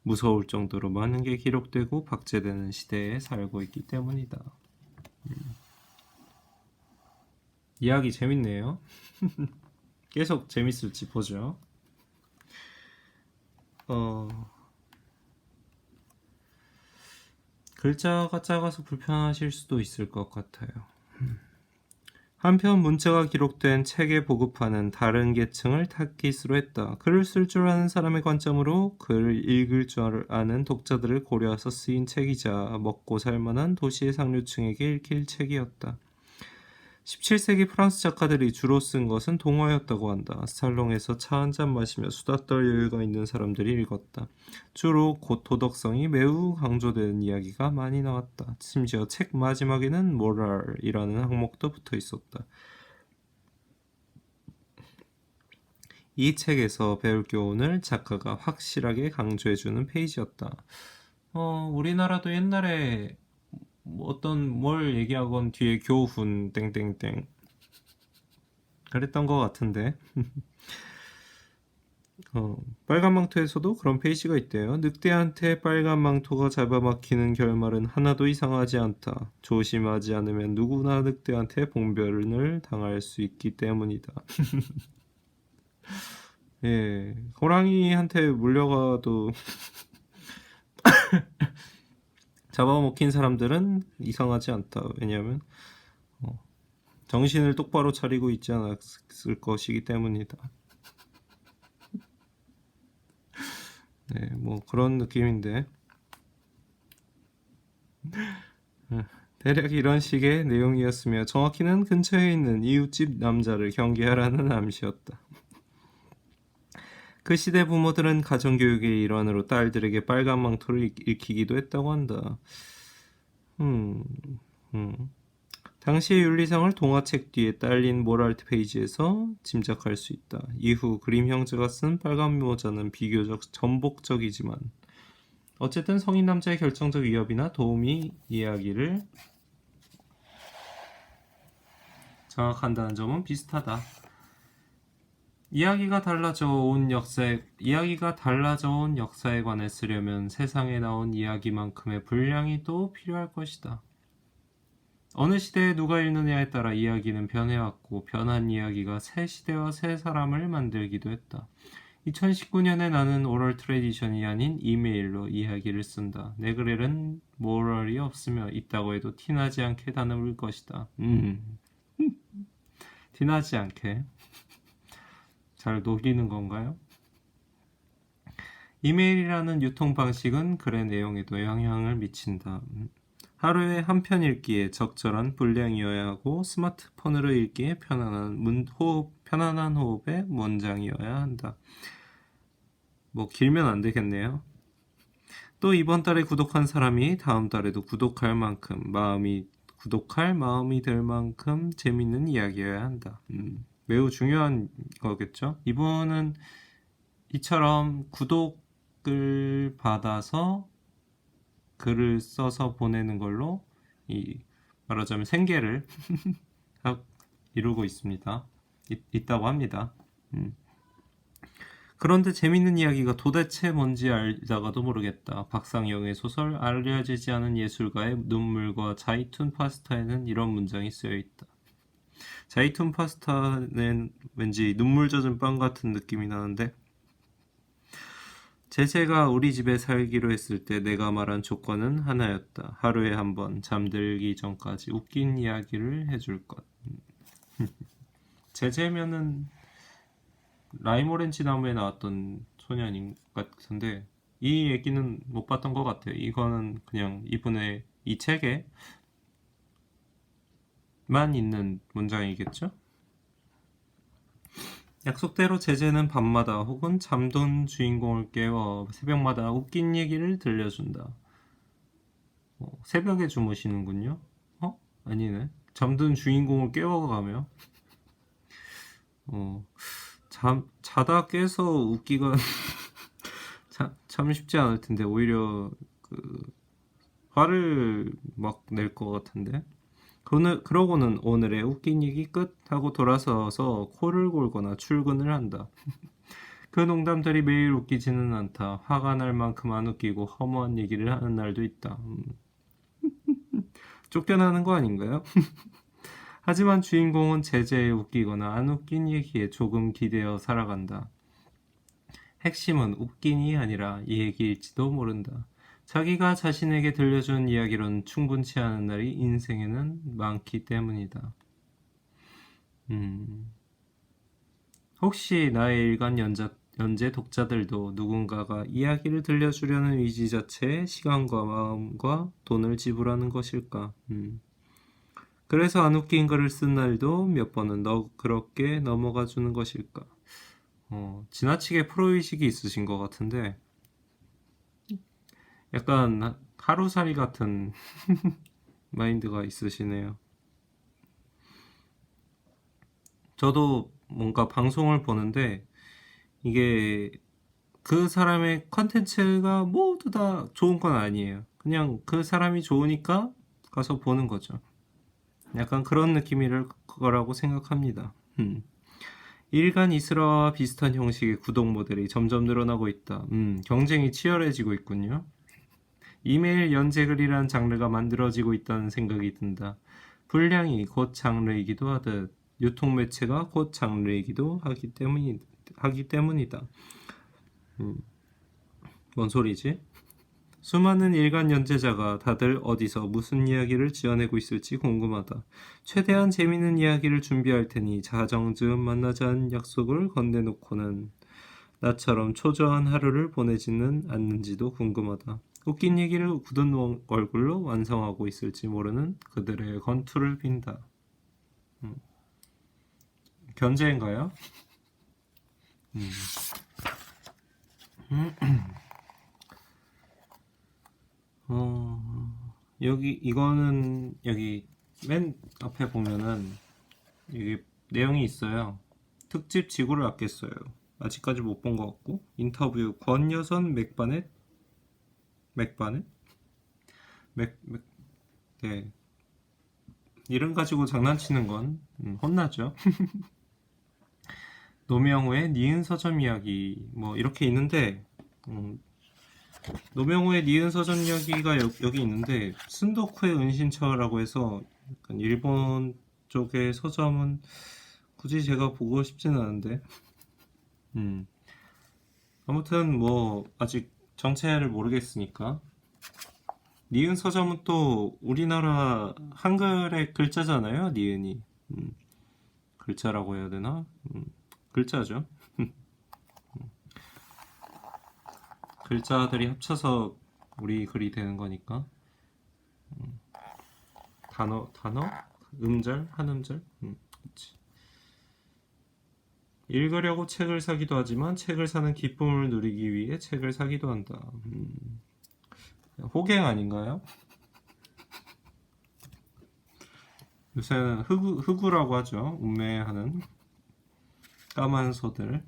무서울 정도로 많은 게 기록되고 박제되는 시대에 살고 있기 때문이다. 이야기 재밌네요. 계속 재밌을지 보죠. 글자가 작아서 불편하실 수도 있을 것 같아요. 한편 문자가 기록된 책에 보급하는 다른 계층을 타깃으로 했다. 글을 쓸 줄 아는 사람의 관점으로 글을 읽을 줄 아는 독자들을 고려해서 쓰인 책이자 먹고 살만한 도시의 상류층에게 읽힐 책이었다. 17세기 프랑스 작가들이 주로 쓴 것은 동화였다고 한다. 살롱에서 차 한잔 마시며 수다 떨 여유가 있는 사람들이 읽었다. 주로 도덕성이 매우 강조되는 이야기가 많이 나왔다. 심지어 책 마지막에는 모랄이라는 항목도 붙어 있었다. 이 책에서 배울 교훈을 작가가 확실하게 강조해주는 페이지였다. 우리나라도 옛날에 어떤 뭘 얘기하건 뒤에 교훈 땡땡땡 그랬던 것 같은데 빨간 망토에서도 그런 페이지가 있대요. 늑대한테 빨간 망토가 잡아먹히는 결말은 하나도 이상하지 않다. 조심하지 않으면 누구나 늑대한테 봉변을 당할 수 있기 때문이다. 예, 호랑이한테 물려가도 잡아먹힌 사람들은 이상하지 않다. 왜냐하면 정신을 똑바로 차리고 있지 않았을 것이기 때문이다. 네, 뭐 그런 느낌인데 대략 이런 식의 내용이었으며 정확히는 근처에 있는 이웃집 남자를 경계하라는 암시였다. 그 시대 부모들은 가정교육의 일환으로 딸들에게 빨간 망토를 익히기도 했다고 한다. 당시의 윤리상을 동화책 뒤에 딸린 모랄트 페이지에서 짐작할 수 있다. 이후 그림 형제가 쓴 빨간 모자는 비교적 전복적이지만 어쨌든 성인 남자의 결정적 위협이나 도움이 이야기를 장악한다는 점은 비슷하다. 이야기가 달라져 온 역사에 관해 쓰려면 세상에 나온 이야기만큼의 분량이 또 필요할 것이다. 어느 시대에 누가 읽느냐에 따라 이야기는 변해왔고 변한 이야기가 새 시대와 새 사람을 만들기도 했다. 2019년에 나는 오럴 트레디션이 아닌 이메일로 이야기를 쓴다. 내 글에는 모럴이 없으며 있다고 해도 티나지 않게 다듬을 것이다. 티나지 않게 잘 녹이는 건가요? 이메일이라는 유통 방식은 글의 내용에도 영향을 미친다. 하루에 한 편 읽기에 적절한 분량이어야 하고 스마트폰으로 읽기에 편안한 호흡의 문장이어야 한다. 뭐 길면 안 되겠네요. 또 이번 달에 구독한 사람이 다음 달에도 구독할 마음이 들 만큼 재밌는 이야기여야 한다. 매우 중요한 거겠죠. 이분은 이처럼 구독을 받아서 글을 써서 보내는 걸로 말하자면 생계를 있다고 합니다. 그런데 재밌는 이야기가 도대체 뭔지 알다가도 모르겠다. 박상영의 소설 알려지지 않은 예술가의 눈물과 자이툰 파스타에는 이런 문장이 쓰여 있다. 자이툰 파스타는 왠지 눈물 젖은 빵 같은 느낌이 나는데 제재가 우리 집에 살기로 했을 때 내가 말한 조건은 하나였다. 하루에 한 번 잠들기 전까지 웃긴 이야기를 해줄 것. 제재면은 라임오렌지 나무에 나왔던 소년인 것 같은데 이 얘기는 못 봤던 것 같아요. 이거는 그냥 이분의 이 책에만 있는 문장이겠죠? 약속대로 제재는 밤마다 혹은 잠든 주인공을 깨워 새벽마다 웃긴 얘기를 들려준다. 새벽에 주무시는군요? 아니네. 잠든 주인공을 깨워가며 자다 깨서 웃기가 참 쉽지 않을 텐데 오히려 화를 막 낼 것 같은데. 그러고는 오늘의 웃긴 얘기 끝 하고 돌아서서 코를 골거나 출근을 한다. 그 농담들이 매일 웃기지는 않다. 화가 날 만큼 안 웃기고 허무한 얘기를 하는 날도 있다. 쫓겨나는 거 아닌가요? 하지만 주인공은 제재에 웃기거나 안 웃긴 얘기에 조금 기대어 살아간다. 핵심은 웃긴이 아니라 이 얘기일지도 모른다. 자기가 자신에게 들려준 이야기로는 충분치 않은 날이 인생에는 많기 때문이다. 혹시 나의 일간 연재 독자들도 누군가가 이야기를 들려주려는 의지 자체에 시간과 마음과 돈을 지불하는 것일까? 그래서 안 웃긴 글을 쓴 날도 몇 번은 그렇게 넘어가 주는 것일까? 지나치게 프로의식이 있으신 것 같은데 약간 하루살이 같은 마인드가 있으시네요. 저도 뭔가 방송을 보는데 이게 그 사람의 컨텐츠가 모두 다 좋은 건 아니에요. 그냥 그 사람이 좋으니까 가서 보는 거죠. 약간 그런 느낌일 거라고 생각합니다. 일간 이스라와 비슷한 형식의 구독 모델이 점점 늘어나고 있다. 경쟁이 치열해지고 있군요. 이메일 연재글이란 장르가 만들어지고 있다는 생각이 든다. 분량이 곧 장르이기도 하듯 유통 매체가 곧 장르이기도 하기 때문이다. 뭔 소리지? 수많은 일간 연재자가 다들 어디서 무슨 이야기를 지어내고 있을지 궁금하다. 최대한 재밌는 이야기를 준비할 테니 자정즈음 만나자는 약속을 건네놓고는 나처럼 초조한 하루를 보내지는 않는지도 궁금하다. 웃긴 얘기를 굳은 얼굴로 완성하고 있을지 모르는 그들의 건투를 빈다. 견제인가요? 이거는 여기 맨 앞에 보면은 여기 내용이 있어요. 특집 지구를 아꼈어요. 아직까지 못 본 것 같고 인터뷰 권여선 맥바넷 네, 이름 가지고 장난치는 건 혼나죠. 노명호의 니은 서점 이야기 뭐 이렇게 있는데 노명호의 니은 서점 이야기가 여기 있는데 순도쿠의 은신처라고 해서 약간 일본 쪽의 서점은 굳이 제가 보고 싶진 않은데 아무튼 뭐 아직 정체를 모르겠으니까 니은 서점은 또 우리나라 한글의 글자잖아요. 니은이 글자라고 해야 되나? 글자죠. 글자들이 합쳐서 우리 글이 되는 거니까 단어, 음절, 한음절. 그치. 읽으려고 책을 사기도 하지만 책을 사는 기쁨을 누리기 위해 책을 사기도 한다. 호갱 아닌가요? 요새는 흑우라고 하죠. 운매하는 까만 소들.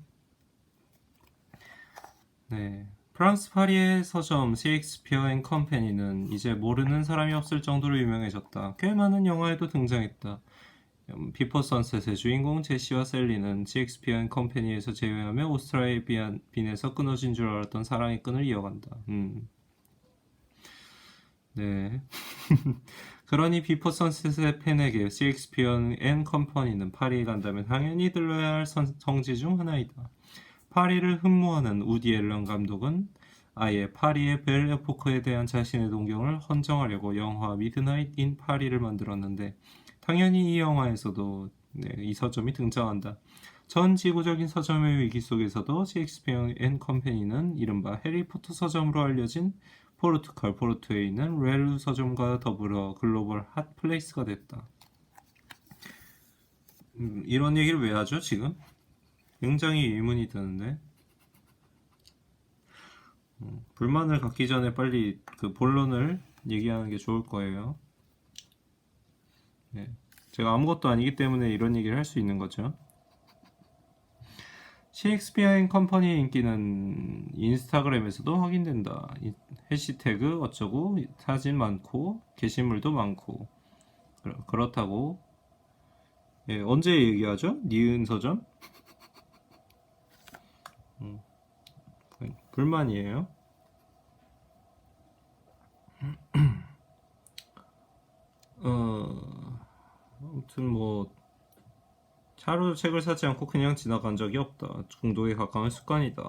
네. 프랑스 파리의 서점 셰익스피어 앤 컴퍼니는 이제 모르는 사람이 없을 정도로 유명해졌다. 꽤 많은 영화에도 등장했다. 비포 선셋의 주인공 제시와 셀리는 셰익스피어 앤 컴퍼니에서 재회하며 오스트리아의 빈에서 끊어진 줄 알았던 사랑의 끈을 이어간다. 네. 그러니 비포 선셋의 팬에게 셰익스피어 앤 컴퍼니는 파리에 간다면 당연히 들러야 할 성지 중 하나이다. 파리를 흠모하는 우디 앨런 감독은 아예 파리의 벨 에포크에 대한 자신의 동경을 헌정하려고 영화 미드나잇 인 파리를 만들었는데 당연히 이 영화에서도 이 서점이 등장한다. 전 지구적인 서점의 위기 속에서도 셰익스피어 앤 컴퍼니는 이른바 해리포터 서점으로 알려진 포르투갈 포르투에 있는 렐루 서점과 더불어 글로벌 핫플레이스가 됐다. 이런 얘기를 왜 하죠, 지금? 굉장히 의문이 드는데. 불만을 갖기 전에 빨리 그 본론을 얘기하는 게 좋을 거예요. 네. 제가 아무것도 아니기 때문에 이런 얘기를 할 수 있는 거죠. 셰익스피어 앤 컴퍼니의 인기는 인스타그램에서도 확인된다. 해시태그 어쩌고 사진 많고 게시물도 많고 그렇다고. 예, 언제 얘기하죠? 니은 서점? 불만이에요. 아무튼 뭐 차로 책을 사지 않고 그냥 지나간 적이 없다. 중독에 가까운 습관이다.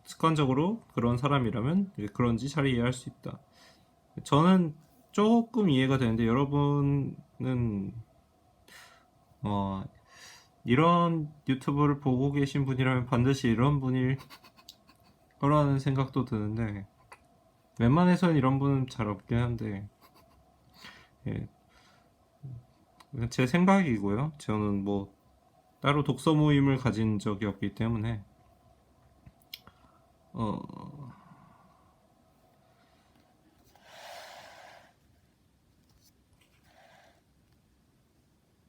습관적으로 그런 사람이라면 왜 그런지 잘 이해할 수 있다. 저는 조금 이해가 되는데 여러분은 이런 유튜브를 보고 계신 분이라면 반드시 이런 분일 거라는 생각도 드는데 웬만해서는 이런 분은 잘 없긴 한데 예. 제 생각이고요. 저는 뭐 따로 독서 모임을 가진 적이 없기 때문에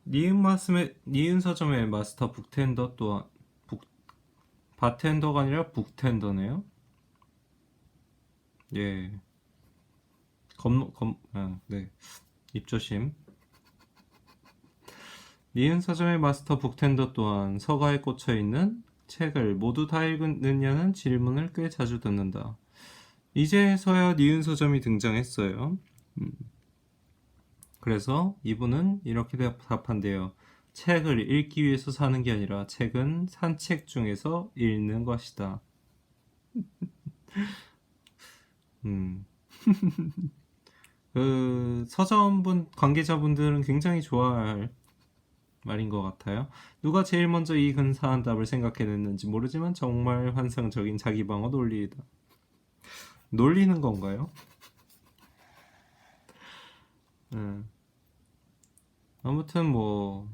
니은 서점의 마스터 북텐더 또한 바텐더가 아니라 북텐더네요. 예. 네. 입조심. 니은 서점의 마스터 북텐더 또한 서가에 꽂혀있는 책을 모두 다 읽느냐는 질문을 꽤 자주 듣는다. 이제서야 니은 서점이 등장했어요. 그래서 이분은 이렇게 답한대요. 책을 읽기 위해서 사는 게 아니라 책은 산책 중에서 읽는 것이다. 그 서점분 관계자분들은 굉장히 좋아할 말인 것 같아요. 누가 제일 먼저 이 근사한 답을 생각해냈는지 모르지만 정말 환상적인 자기 방어 논리이다. 놀리는 건가요? 아무튼 뭐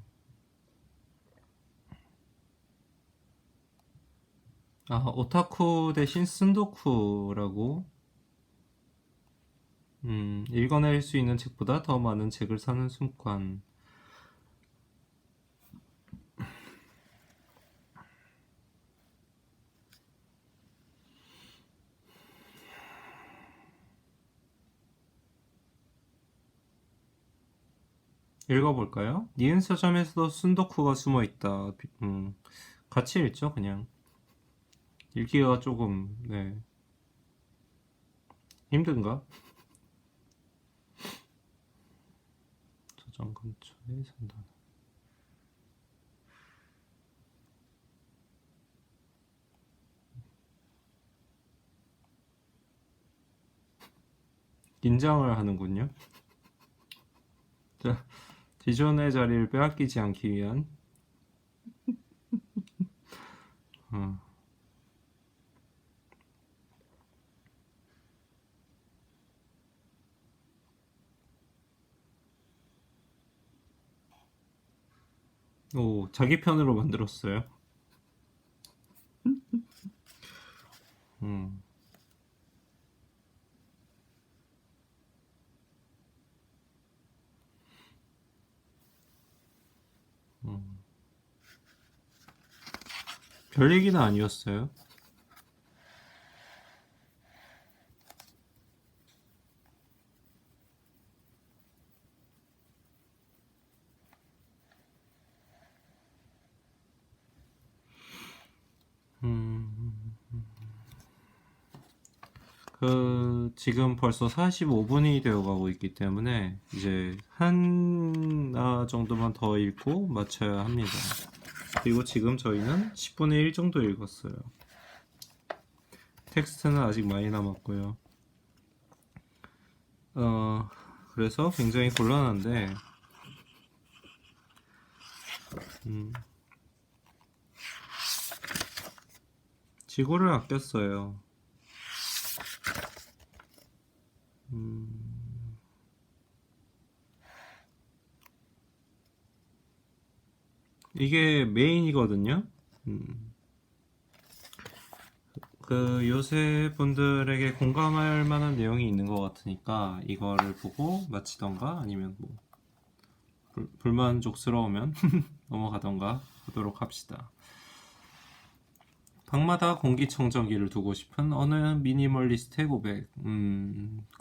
오타쿠 대신 쓴도쿠라고 읽어낼 수 있는 책보다 더 많은 책을 사는 습관. 읽어볼까요? 니은 서점에서도 순도쿠가 숨어있다. 같이 읽죠, 그냥. 읽기가 조금, 네. 힘든가? 서점 근처에 산다. 긴장을 하는군요. 자, 기존의 자리를 빼앗기지 않기 위한 오, 자기 편으로 만들었어요. 음, 별 얘기는 아니었어요. 지금 벌써 45분이 되어 가고 있기 때문에 이제 하나 정도만 더 읽고 마쳐야 합니다. 그리고 지금 저희는 10분의 1 정도 읽었어요. 텍스트는 아직 많이 남았고요. 그래서 굉장히 곤란한데, 지구를 아꼈어요. 이게 메인이거든요. 요새 분들에게 공감할 만한 내용이 있는 것 같으니까 이거를 보고 마치던가 아니면 뭐 불만족스러우면 넘어가던가 하도록 합시다. 방마다 공기청정기를 두고 싶은 어느 미니멀리스트의 고백.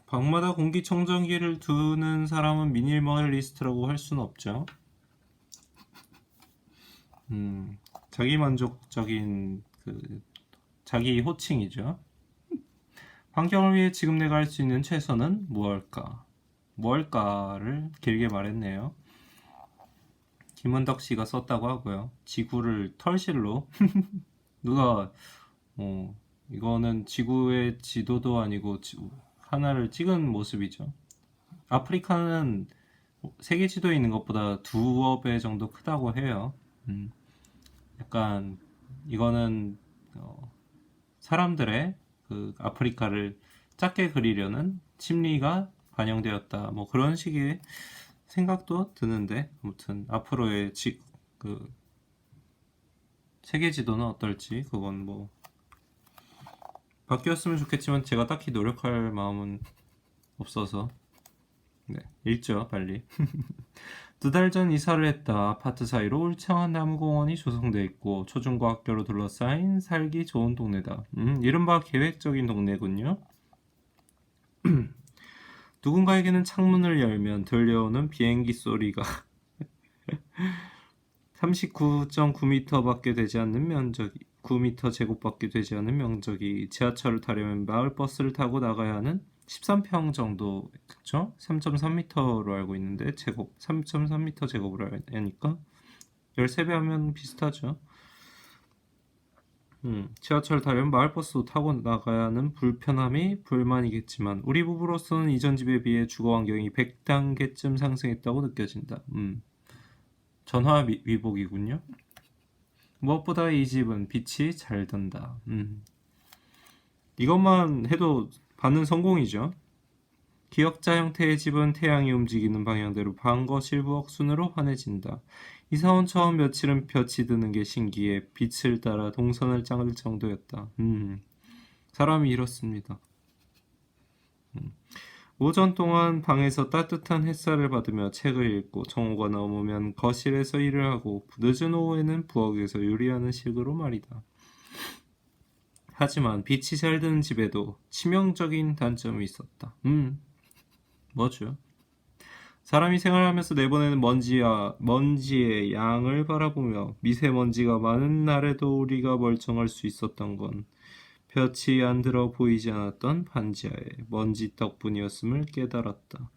방마다 공기청정기를 두는 사람은 미니멀리스트라고 할 수는 없죠. 자기만족적인 자기 호칭이죠. 환경을 위해 지금 내가 할 수 있는 최선은 무엇일까? 무엇일까를 길게 말했네요. 김은덕 씨가 썼다고 하고요. 지구를 털실로 누가 이거는 지구의 지도도 아니고 하나를 찍은 모습이죠. 아프리카는 세계 지도에 있는 것보다 두어 배 정도 크다고 해요. 약간 이거는 사람들의 아프리카를 작게 그리려는 심리가 반영되었다. 뭐 그런 식의 생각도 드는데 아무튼 앞으로의 세계 지도는 어떨지 그건 뭐 바뀌었으면 좋겠지만 제가 딱히 노력할 마음은 없어서 네, 읽죠 빨리. 2달 전 이사를 했다. 아파트 사이로 울창한 나무공원이 조성되어 있고 초중고 학교로 둘러싸인 살기 좋은 동네다. 이른바 계획적인 동네군요. 누군가에게는 창문을 열면 들려오는 비행기 소리가 39.9m밖에 되지 않는 면적이 9m 제곱밖에 되지 않는 면적이 지하철을 타려면 마을버스를 타고 나가야 하는 13평 정도, 그쵸? 3.3m로 알고 있는데 3.3m 제곱으로 하니까 13배 하면 비슷하죠. 지하철 타려면 마을버스도 타고 나가야 하는 불편함이 불만이겠지만 우리 부부로서는 이전 집에 비해 주거 환경이 100단계쯤 상승했다고 느껴진다. 전화 위복이군요. 무엇보다 이 집은 빛이 잘 든다. 이것만 해도 반은 성공이죠. 기역자 형태의 집은 태양이 움직이는 방향대로 방거 실부억 순으로 환해진다. 이사온 처음 며칠은 볕이 드는 게 신기해 빛을 따라 동선을 짱을 정도였다. 사람이 이렇습니다. 오전 동안 방에서 따뜻한 햇살을 받으며 책을 읽고 정오가 넘으면 거실에서 일을 하고 늦은 오후에는 부엌에서 요리하는 식으로 말이다. 하지만 빛이 잘 드는 집에도 치명적인 단점이 있었다. 뭐죠? 사람이 생활하면서 내보내는 먼지의 양을 바라보며 미세먼지가 많은 날에도 우리가 멀쩡할 수 있었던 건 볕이 안 들어 보이지 않았던 반지하에 먼지 덕분이었음을 깨달았다.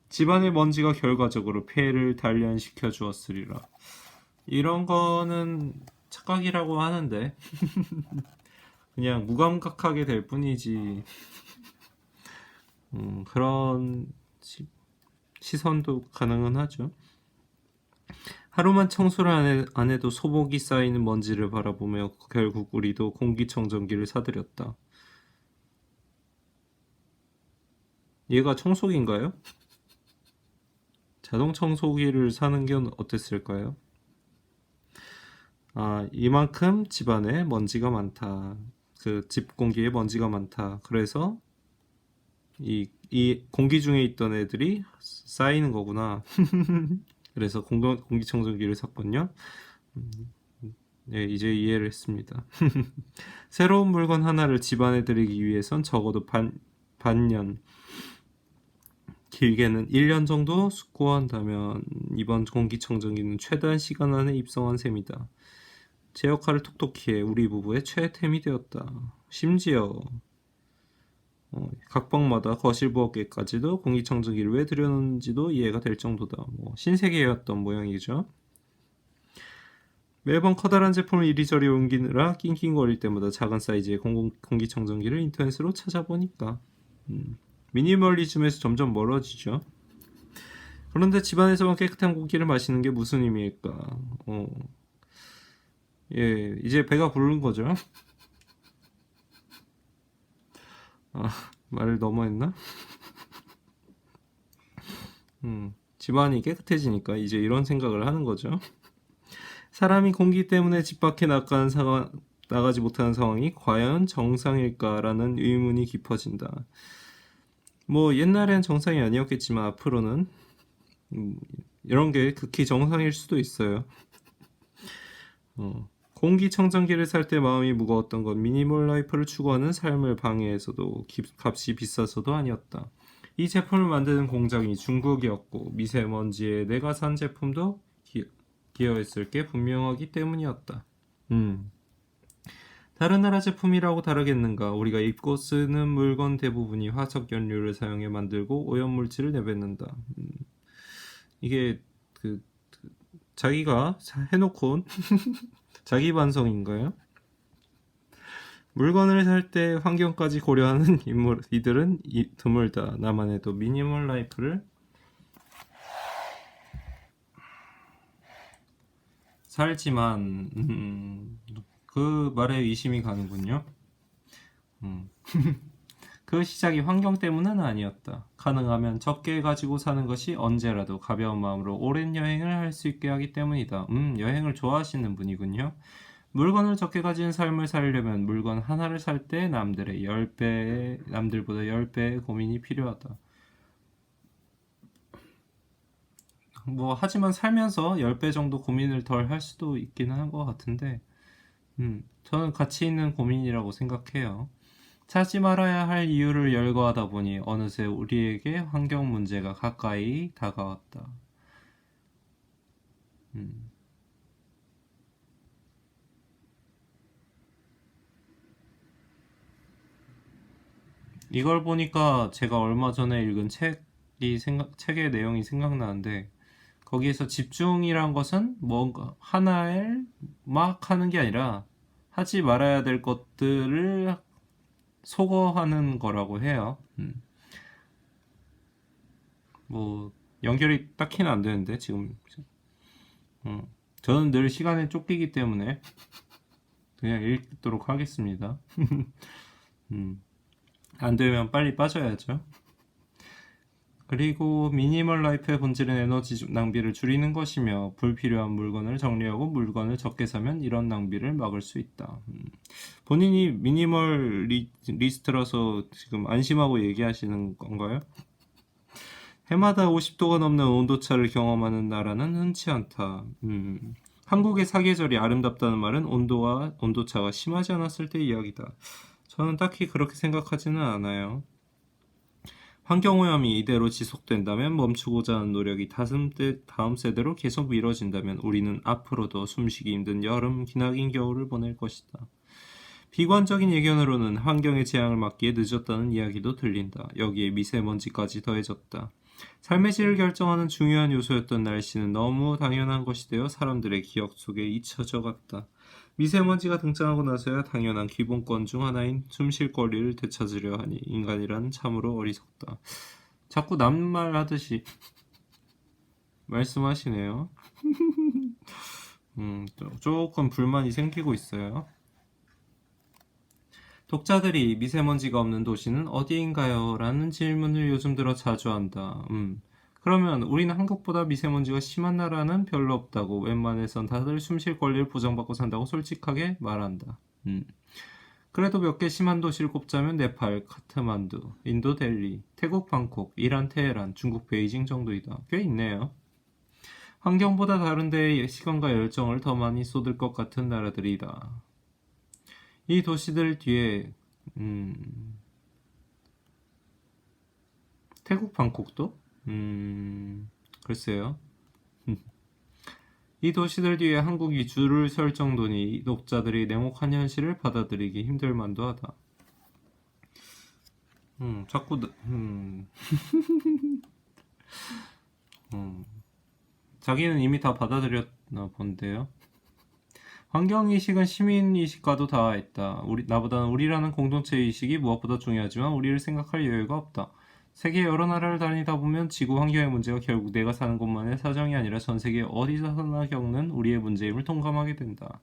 집안의 먼지가 결과적으로 폐를 단련시켜 주었으리라. 이런 거는 착각이라고 하는데 그냥 무감각하게 될 뿐이지 그런 시선도 가능은 하죠. 하루만 청소를 안 해도 소복이 쌓이는 먼지를 바라보며 결국 우리도 공기청정기를 사들였다. 얘가 청소기인가요? 자동 청소기를 사는 게 어땠을까요? 이만큼 집안에 먼지가 많다. 집 공기에 먼지가 많다. 그래서 이 공기 중에 있던 애들이 쌓이는 거구나. 그래서 공기청정기를 샀군요. 네, 이제 이해를 했습니다. 새로운 물건 하나를 집안에 들이기 위해선 적어도 반년, 길게는 1년 정도 숙고한다면 이번 공기청정기는 최단 시간 안에 입성한 셈이다. 제 역할을 톡톡히 해 우리 부부의 최애템이 되었다. 심지어 각방마다 거실 부엌에까지도 공기청정기를 왜 들여놓는지도 이해가 될 정도다. 뭐 신세계였던 모양이죠. 매번 커다란 제품을 이리저리 옮기느라 낑낑거릴 때마다 작은 사이즈의 공기청정기를 인터넷으로 찾아보니까 미니멀리즘에서 점점 멀어지죠. 그런데 집안에서만 깨끗한 공기를 마시는 게 무슨 의미일까? 예, 이제 배가 부른 거죠. 말을 너무했나? 집안이 깨끗해지니까 이제 이런 생각을 하는 거죠. 사람이 공기 때문에 집 밖에 나가지 못하는 상황이 과연 정상일까라는 의문이 깊어진다. 뭐 옛날엔 정상이 아니었겠지만 앞으로는 이런 게 극히 정상일 수도 있어요. 공기청정기를 살 때 마음이 무거웠던 건 미니멀 라이프를 추구하는 삶을 방해해서도 값이 비싸서도 아니었다. 이 제품을 만드는 공장이 중국이었고 미세먼지에 내가 산 제품도 기여했을 게 분명하기 때문이었다. 다른 나라 제품이라고 다르겠는가? 우리가 입고 쓰는 물건 대부분이 화석 연료를 사용해 만들고 오염물질을 내뱉는다. 이게 자기가 해놓고 자기 반성인가요? 물건을 살 때 환경까지 고려하는 이들은 드물다. 나만 해도 미니멀 라이프를 살지만 그 말에 의심이 가는군요. 그 시작이 환경 때문은 아니었다. 가능하면 적게 가지고 사는 것이 언제라도 가벼운 마음으로 오랜 여행을 할 수 있게 하기 때문이다. 여행을 좋아하시는 분이군요. 물건을 적게 가진 삶을 살려면 물건 하나를 살 때 남들보다 10배의 고민이 필요하다. 뭐 하지만 살면서 10배 정도 고민을 덜 할 수도 있기는 한 것 같은데 저는 가치 있는 고민이라고 생각해요. 찾지 말아야 할 이유를 열거하다 보니 어느새 우리에게 환경 문제가 가까이 다가왔다. 이걸 보니까 제가 얼마 전에 읽은 책의 내용이 생각나는데 거기에서 집중이란 것은 뭔가 하나에 막 하는 게 아니라 하지 말아야 될 것들을 소거하는 거라고 해요. 뭐 연결이 딱히는 안 되는데 지금 저는 늘 시간에 쫓기기 때문에 그냥 읽도록 하겠습니다. 안 되면 빨리 빠져야죠. 그리고 미니멀 라이프의 본질은 에너지 낭비를 줄이는 것이며 불필요한 물건을 정리하고 물건을 적게 사면 이런 낭비를 막을 수 있다. 본인이 미니멀리스트라서 지금 안심하고 얘기하시는 건가요? 해마다 50도가 넘는 온도차를 경험하는 나라는 흔치 않다. 한국의 사계절이 아름답다는 말은 온도차가 심하지 않았을 때 이야기다. 저는 딱히 그렇게 생각하지는 않아요. 환경오염이 이대로 지속된다면 멈추고자 하는 노력이 다음 세대로 계속 미뤄진다면 우리는 앞으로도 숨쉬기 힘든 여름, 기나긴 겨울을 보낼 것이다. 비관적인 의견으로는 환경의 재앙을 막기에 늦었다는 이야기도 들린다. 여기에 미세먼지까지 더해졌다. 삶의 질을 결정하는 중요한 요소였던 날씨는 너무 당연한 것이 되어 사람들의 기억 속에 잊혀져 갔다. 미세먼지가 등장하고 나서야 당연한 기본권 중 하나인 숨쉴 권리를 되찾으려 하니 인간이란 참으로 어리석다. 자꾸 남말 하듯이 말씀하시네요. 조금 불만이 생기고 있어요. 독자들이 미세먼지가 없는 도시는 어디인가요? 라는 질문을 요즘 들어 자주 한다. 그러면 우리는 한국보다 미세먼지가 심한 나라는 별로 없다고 웬만해선 다들 숨쉴 권리를 보장받고 산다고 솔직하게 말한다. 그래도 몇 개 심한 도시를 꼽자면 네팔, 카트만두, 인도 델리, 태국 방콕, 이란 테헤란, 중국 베이징 정도이다. 꽤 있네요. 환경보다 다른 데에 시간과 열정을 더 많이 쏟을 것 같은 나라들이다. 이 도시들 뒤에 태국 방콕도? 글쎄요. 이 도시들 뒤에 한국이 줄을 설 정도니 독자들이 냉혹한 현실을 받아들이기 힘들만도 하다. 자꾸 자기는 이미 다 받아들였나 본데요. 환경의식은 시민의식과도 닿아있다. 나보다는 우리라는 공동체의식이 무엇보다 중요하지만 우리를 생각할 여유가 없다. 세계 여러 나라를 다니다 보면 지구 환경의 문제가 결국 내가 사는 곳만의 사정이 아니라 전 세계 어디서나 겪는 우리의 문제임을 동감하게 된다.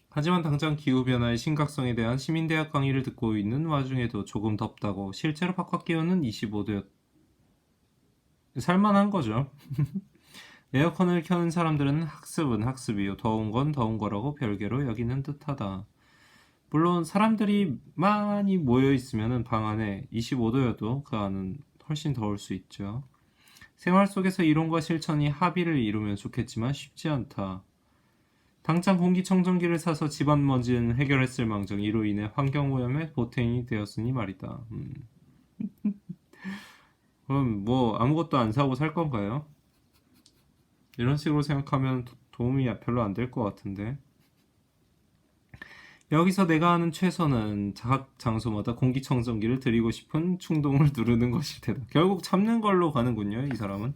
하지만 당장 기후변화의 심각성에 대한 시민대학 강의를 듣고 있는 와중에도 조금 덥다고 실제로 바깥 기온은 25도였다. 살만한 거죠. 에어컨을 켜는 사람들은 학습은 학습이요 더운 건 더운 거라고 별개로 여기는 듯하다. 물론 사람들이 많이 모여 있으면 방 안에 25도여도 그 안은 훨씬 더울 수 있죠. 생활 속에서 이론과 실천이 합의를 이루면 좋겠지만 쉽지 않다. 당장 공기청정기를 사서 집안 먼지는 해결했을 망정 이로 인해 환경오염에 보탬이 되었으니 말이다. 그럼 뭐 아무것도 안 사고 살 건가요? 이런 식으로 생각하면 도움이 별로 안 될 것 같은데. 여기서 내가 하는 최선은 각 장소마다 공기청정기를 드리고 싶은 충동을 누르는 것일 테다. 결국 참는 걸로 가는군요, 이 사람은.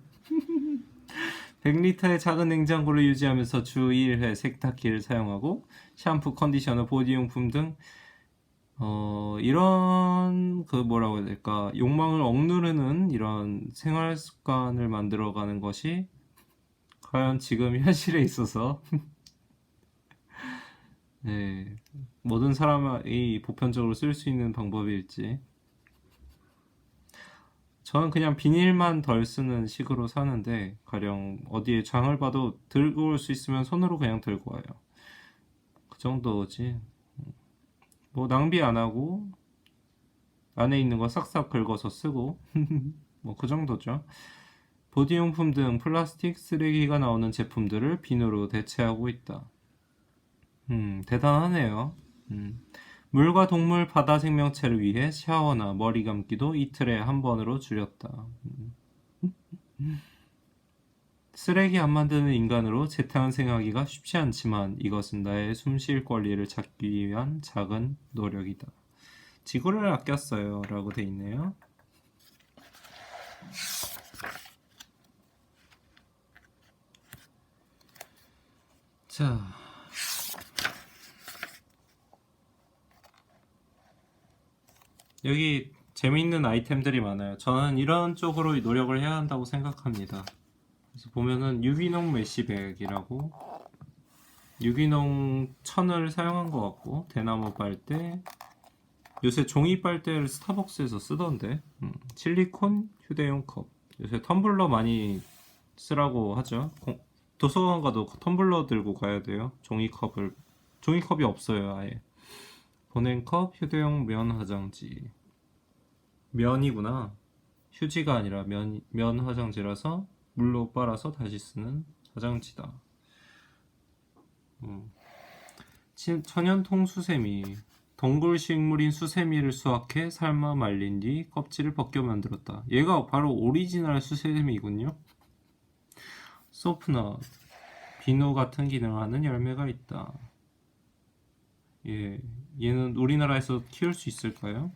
100리터의 작은 냉장고를 유지하면서 주 1회 세탁기를 사용하고 샴푸, 컨디셔너, 보디용품 등 이런 뭐라고 해야 될까 욕망을 억누르는 이런 생활 습관을 만들어가는 것이 과연 지금 현실에 있어서 네, 모든 사람이 보편적으로 쓸 수 있는 방법일지. 저는 그냥 비닐만 덜 쓰는 식으로 사는데 가령 어디에 장을 봐도 들고 올 수 있으면 손으로 그냥 들고 와요. 그 정도지. 뭐 낭비 안 하고 안에 있는 거 싹싹 긁어서 쓰고 뭐 그 정도죠. 보디용품 등 플라스틱 쓰레기가 나오는 제품들을 비누로 대체하고 있다. 대단하네요. 물과 동물, 바다 생명체를 위해 샤워나 머리 감기도 이틀에 한 번으로 줄였다. 쓰레기 안 만드는 인간으로 재탄생하기가 쉽지 않지만 이것은 나의 숨쉴 권리를 찾기 위한 작은 노력이다. 지구를 아꼈어요 라고 돼 있네요. 자, 여기 재미있는 아이템들이 많아요. 저는 이런 쪽으로 노력을 해야 한다고 생각합니다. 그래서 보면은 유기농 메쉬백이라고 유기농 천을 사용한 것 같고 대나무 빨대 요새 종이 빨대를 스타벅스에서 쓰던데 실리콘 휴대용 컵 요새 텀블러 많이 쓰라고 하죠. 도서관 가도 텀블러 들고 가야 돼요. 종이컵이 없어요 아예. 보냉컵 휴대용 면 화장지 면이구나. 휴지가 아니라 면 화장지라서 물로 빨아서 다시 쓰는 화장지다. 천연통 수세미 덩굴 식물인 수세미를 수확해 삶아 말린 뒤 껍질을 벗겨 만들었다. 얘가 바로 오리지널 수세미이군요. 소프넛 비누 같은 기능을 하는 열매가 있다. 예, 얘는 우리나라에서 키울 수 있을까요?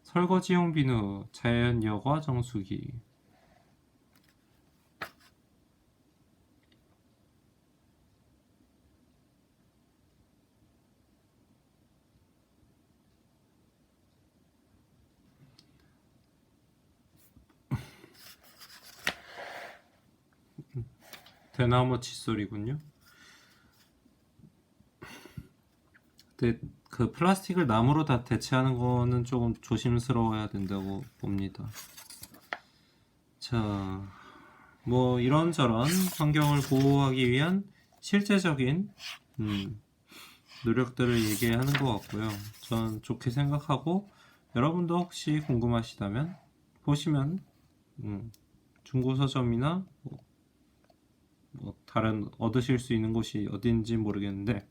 설거지용 비누 자연 여과 정수기 대나무 칫솔이군요. 근데 그 플라스틱을 나무로 다 대체하는 거는 조금 조심스러워야 된다고 봅니다. 자, 뭐 이런저런 환경을 보호하기 위한 실제적인 노력들을 얘기하는 것 같고요. 저는 좋게 생각하고 여러분도 혹시 궁금하시다면 보시면 중고서점이나 뭐 다른 얻으실 수 있는 곳이 어딘지 모르겠는데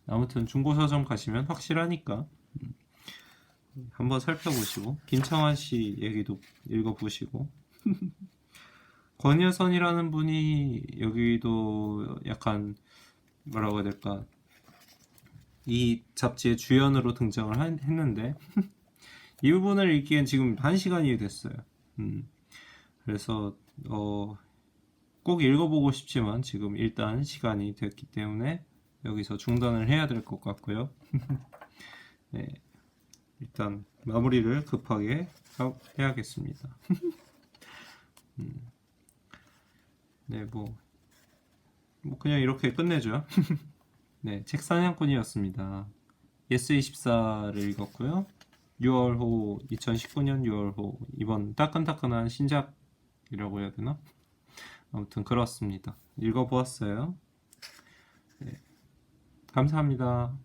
아무튼 중고서점 가시면 확실하니까 한번 살펴보시고 김창완 씨 얘기도 읽어보시고 권여선이라는 분이 여기도 약간 뭐라고 해야 될까? 이 잡지의 주연으로 등장을 했는데 이 부분을 읽기엔 지금 1시간이 됐어요. 그래서 꼭 읽어보고 싶지만 지금 일단 시간이 됐기 때문에 여기서 중단을 해야 될 것 같고요. 네, 일단 마무리를 급하게 해야겠습니다. 네, 뭐 그냥 이렇게 끝내죠. 네, 책 사냥꾼이었습니다. 예스24를 읽었고요. 6월호 2019년 6월호 이번 따끈따끈한 신작이라고 해야 되나? 아무튼 그렇습니다. 읽어보았어요. 네, 감사합니다.